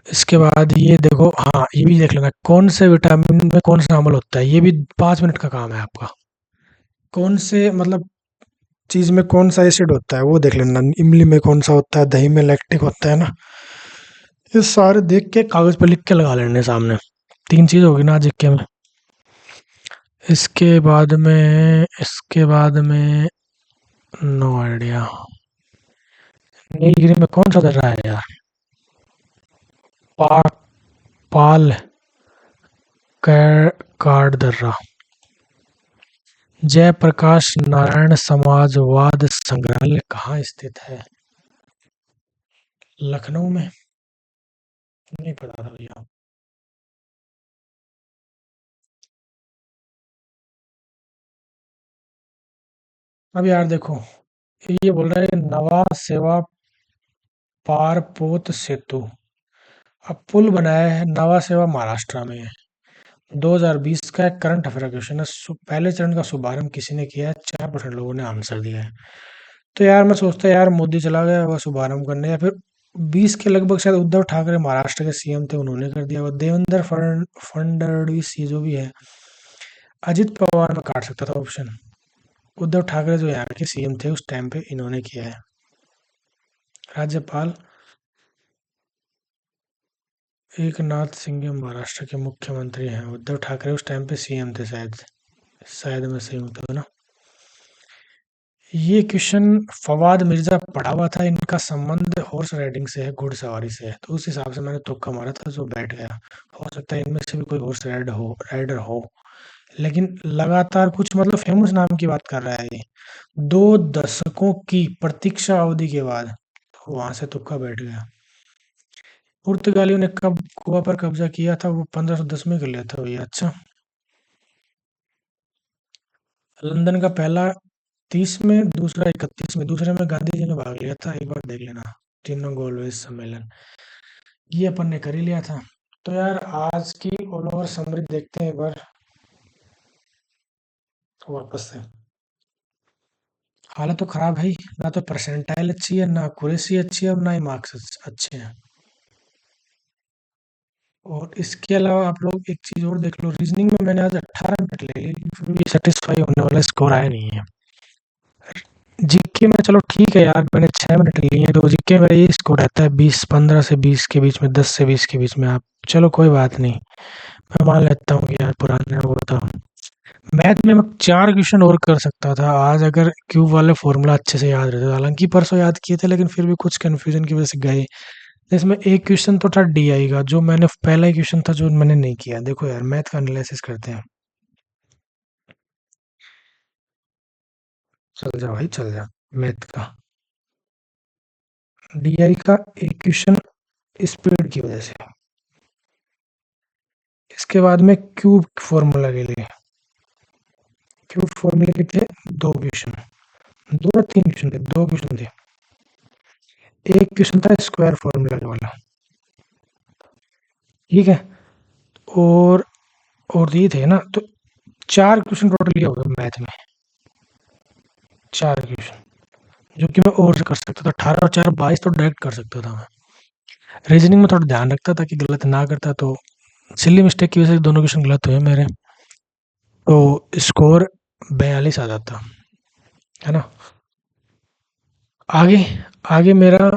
इसके बाद ये देखो, हाँ ये भी देख लेना कौन से विटामिन में कौन सा अम्ल होता है, ये भी 5 मिनट का काम है आपका। कौन से मतलब चीज में कौन सा एसिड होता है वो देख लेना, इमली में कौन सा होता है, दही में लैक्टिक होता है ना। ये सारे देख के कागज पे लिख के लगा लेने सामने। 3 चीज होगी ना जीके में। इसके बाद में नो आइडिया। नीलगिरी में कौन सा दर्रा है यार? पा, पाल कार्ड दर्रा। जयप्रकाश नारायण समाजवाद संग्रहालय कहाँ स्थित है? लखनऊ में? नहीं पता था भैया। अब यार देखो, ये बोल रहा है नवा सेवा पारपोत सेतु। अब पुल बनाया है नवा सेवा, महाराष्ट्र में है। 2020 का एक करंट अफेयर क्वेश्चन है। पहले चरण का शुभारंभ किसी ने किया है? 4% लोगों ने आंसर दिया है। तो यार मैं सोचता यार मोदी चला गया होगा शुभारंभ करने, या फिर 20 के लगभग शायद उद्धव ठाकरे महाराष्ट्र के सीएम थे, उन्होंने कर दिया। और देवेंद्र फडणवीस ये जो भी है, अजित पवार में काट सकता था ऑप्शन। उद्धव ठाकरे जो यहाँ के सीएम थे उस टाइम पे, इन्होंने किया है। राज्यपाल एकनाथ सिंह महाराष्ट्र के मुख्यमंत्री हैं। उद्धव ठाकरे उस टाइम पे सीएम थे शायद। शायद मैं सही हूँ तो ना। ये क्वेश्चन फवाद मिर्जा पढ़ा हुआ था, इनका संबंध हॉर्स राइडिंग से है, घुड़सवारी से है, तो उस हिसाब से मैंने तुक्का मारा था जो बैठ गया। हो सकता है इनमें से भी कोई हॉर्स राइडर हो। लेकिन लगातार कुछ मतलब फेमस नाम की बात कर रहा है ये। 2 दशकों की प्रतीक्षा अवधि के बाद, तो वहां से तुक्का बैठ गया। पुर्तगालियों ने कब गोवा पर कब्जा किया था? वो 1510 में कर लिया था भैया। अच्छा। लंदन का पहला 30 में, दूसरा 31 में, दूसरे में गांधी जी ने भाग लिया था, एक बार देख लेना। तीनों गोलवेज सम्मेलन ये अपन ने कर ही लिया था। तो यार आज की ऑल ओवर समरी देखते हैं एक बार वापस से। हालत तो खराब है ही, ना तो परसेंटाइल अच्छी है, ना एक्यूरेसी अच्छी है, और ना ही मार्क्स अच्छे हैं। और इसके अलावा आप लोग एक चीज और देख लो, रीजनिंग में मैंने आज 18 मिनट ले लिए, फिर भी सेटिस्फाई होने वाला स्कोर आया नहीं है। जीके में चलो ठीक है यार, मैंने 6 मिनट लिए हैं, तो जीके मेरा ये स्कोर रहता है 20, 15 से 20 के बीच में, 10 से 20 के बीच में। आप चलो कोई बात नहीं, मैं मान लेता हूँ कि यार पुराने वो था। मैथ में मैं 4 क्वेश्चन और कर सकता था आज, अगर क्यूब वाले फॉर्मूला अच्छे से याद रहते। हालांकि परसों याद किए थे लेकिन फिर भी कुछ कंफ्यूजन की वजह से गए। इसमें एक क्वेश्चन तो था डीआई का, जो मैंने पहला ही क्वेश्चन था जो मैंने नहीं किया। देखो यार मैथ का एनालिसिस करते हैं। चल जा भाई चल जा। मैथ का डीआई का एक क्वेश्चन स्पीड की वजह से। इसके बाद में क्यूब फॉर्मूला के लिए क्यूब फॉर्मूले के थे 2 क्वेश्चन, 2 या 3 क्वेश्चन थे, 2 क्वेश्चन थे। एक क्वेश्चन था स्क्वायर फॉर्मूला वाला, ठीक है। और ये थे ना, तो 4 क्वेश्चन टोटल ये हो गए मैथ में, 4 क्वेश्चन, जो कि मैं और से कर सकता था। 18 और 4 22 तो डायरेक्ट कर सकता था मैं। रीजनिंग में थोड़ा ध्यान रखता था कि गलत ना करता, तो सिली मिस्टेक की वजह से दोनों क्वेश्चन गलत हुए मेरे, तो स्कोर 42 आ जाता, है ना। आगे आगे मेरा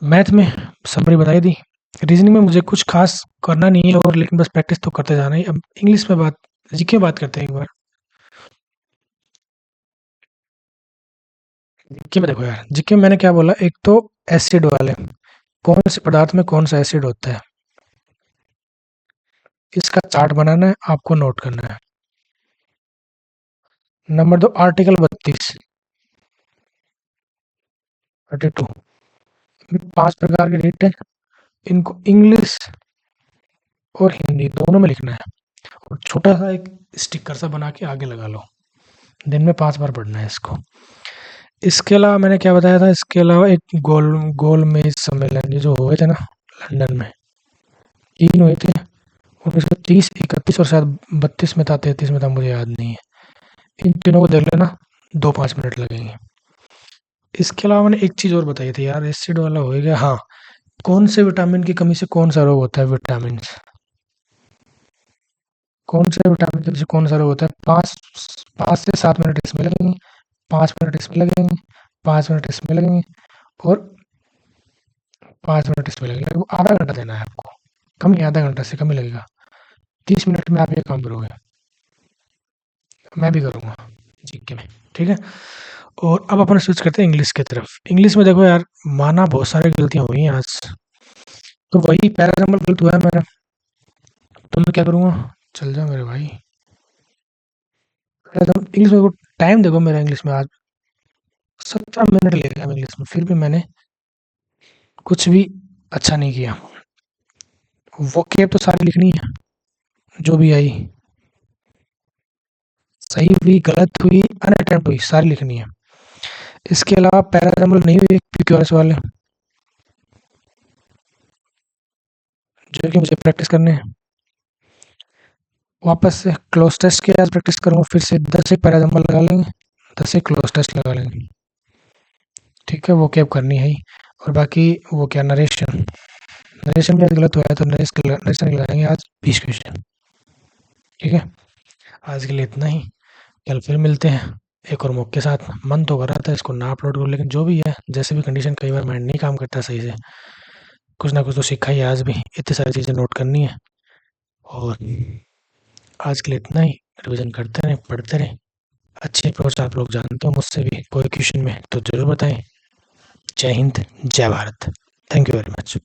मैथ में समरी बताई दी। रीजनिंग में मुझे कुछ खास करना नहीं है, और लेकिन बस प्रैक्टिस तो करते जाना ही। अब इंग्लिश में बात, जीके बात करते हैं एक बार। जीके में देखो यार, जीके में मैंने क्या बोला, एक तो एसिड वाले, कौन से पदार्थ में कौन सा एसिड होता है, इसका चार्ट बनाना है, आपको नोट करना है। नंबर 2, आर्टिकल 32, 32 में 5 प्रकार के रेट है, इनको इंग्लिश और हिंदी दोनों में लिखना है, और छोटा सा एक स्टिकर सा बना के आगे लगा लो। दिन में 5 बार पढ़ना है इसको। इसके अलावा मैंने क्या बताया था, इसके अलावा एक गोल मेज सम्मेलन, ये जो हुए थे ना लंदन में, 3 हुए थे, 1930, 31 और शायद 32 में था, 33 में था, मुझे याद नहीं है। इन तीनों को देख लेना, 2-5 मिनट लगेंगे। इसके अलावा मैंने एक चीज़ और बताई थी यार, एसिड वाला हो गया, हाँ। कौन से विटामिन की कमी से कौन सा रोग होता है, विटामिन, कौन से विटामिन की कमी से कौन सा रोग होता है। 5 से 7 मिनट इसमें लगेंगे, 5 मिनट इसमें लगेंगे, 5 मिनट इसमें लगेंगे, और 5 मिनट इसमें लगेंगे। लगभग आधा घंटा देना है आपको, कम ही, आधा घंटा से कम ही लगेगा। 30 मिनट में आप ये काम करोगे, मैं भी करूँगा जीके में, ठीक है। और अब अपन स्विच करते हैं इंग्लिश की तरफ। इंग्लिश में देखो यार, माना बहुत सारी गलतियां हुई हैं आज, तो वही पैराग्रामर गलत हुआ है मेरा, तो मैं क्या करूँगा, चल जा मेरे भाई। इंग्लिश में टाइम देखो, मेरा इंग्लिश में आज 17 मिनट ले गया इंग्लिश में, फिर भी मैंने कुछ भी अच्छा नहीं किया। वो केब तो सारी लिखनी है, जो भी आई, सही हुई, गलत हुई, अनअटेम्प्ट हुई, सारी लिखनी है। इसके अलावा पैराग्रामर नहीं हुई पीक्यूआरएस वाले, जो कि मुझे प्रैक्टिस करने हैं। वापस से क्लोज टेस्ट के आज प्रैक्टिस करूँगा, फिर से 10 एक पैराग्रामर लगा लेंगे, 10 एक क्लोज टेस्ट लगा लेंगे, ठीक है। वो कैब करनी है ही। और बाकी वो क्या, नरेशन, नरेशन भी आज गलत हुआ है, तो नरेशन लगाएंगे आज 20 क्वेश्चन, ठीक है। आज के लिए इतना ही, कल फिर मिलते हैं एक और मौके के साथ। मन तो कर रहा था इसको ना अपलोड करूँ, लेकिन जो भी है, जैसे भी कंडीशन, कई बार माइंड नहीं काम करता सही से, कुछ ना कुछ तो सीखा ही है आज भी, इतनी सारी चीज़ें नोट करनी है। और आज के लिए इतना ही, रिविजन करते रहें, पढ़ते रहें। अच्छी अप्रोच आप लोग जानते हो मुझसे भी, कोई क्वेश्चन में तो ज़रूर बताएं। जय हिंद, जय Bharat. Thank you very much.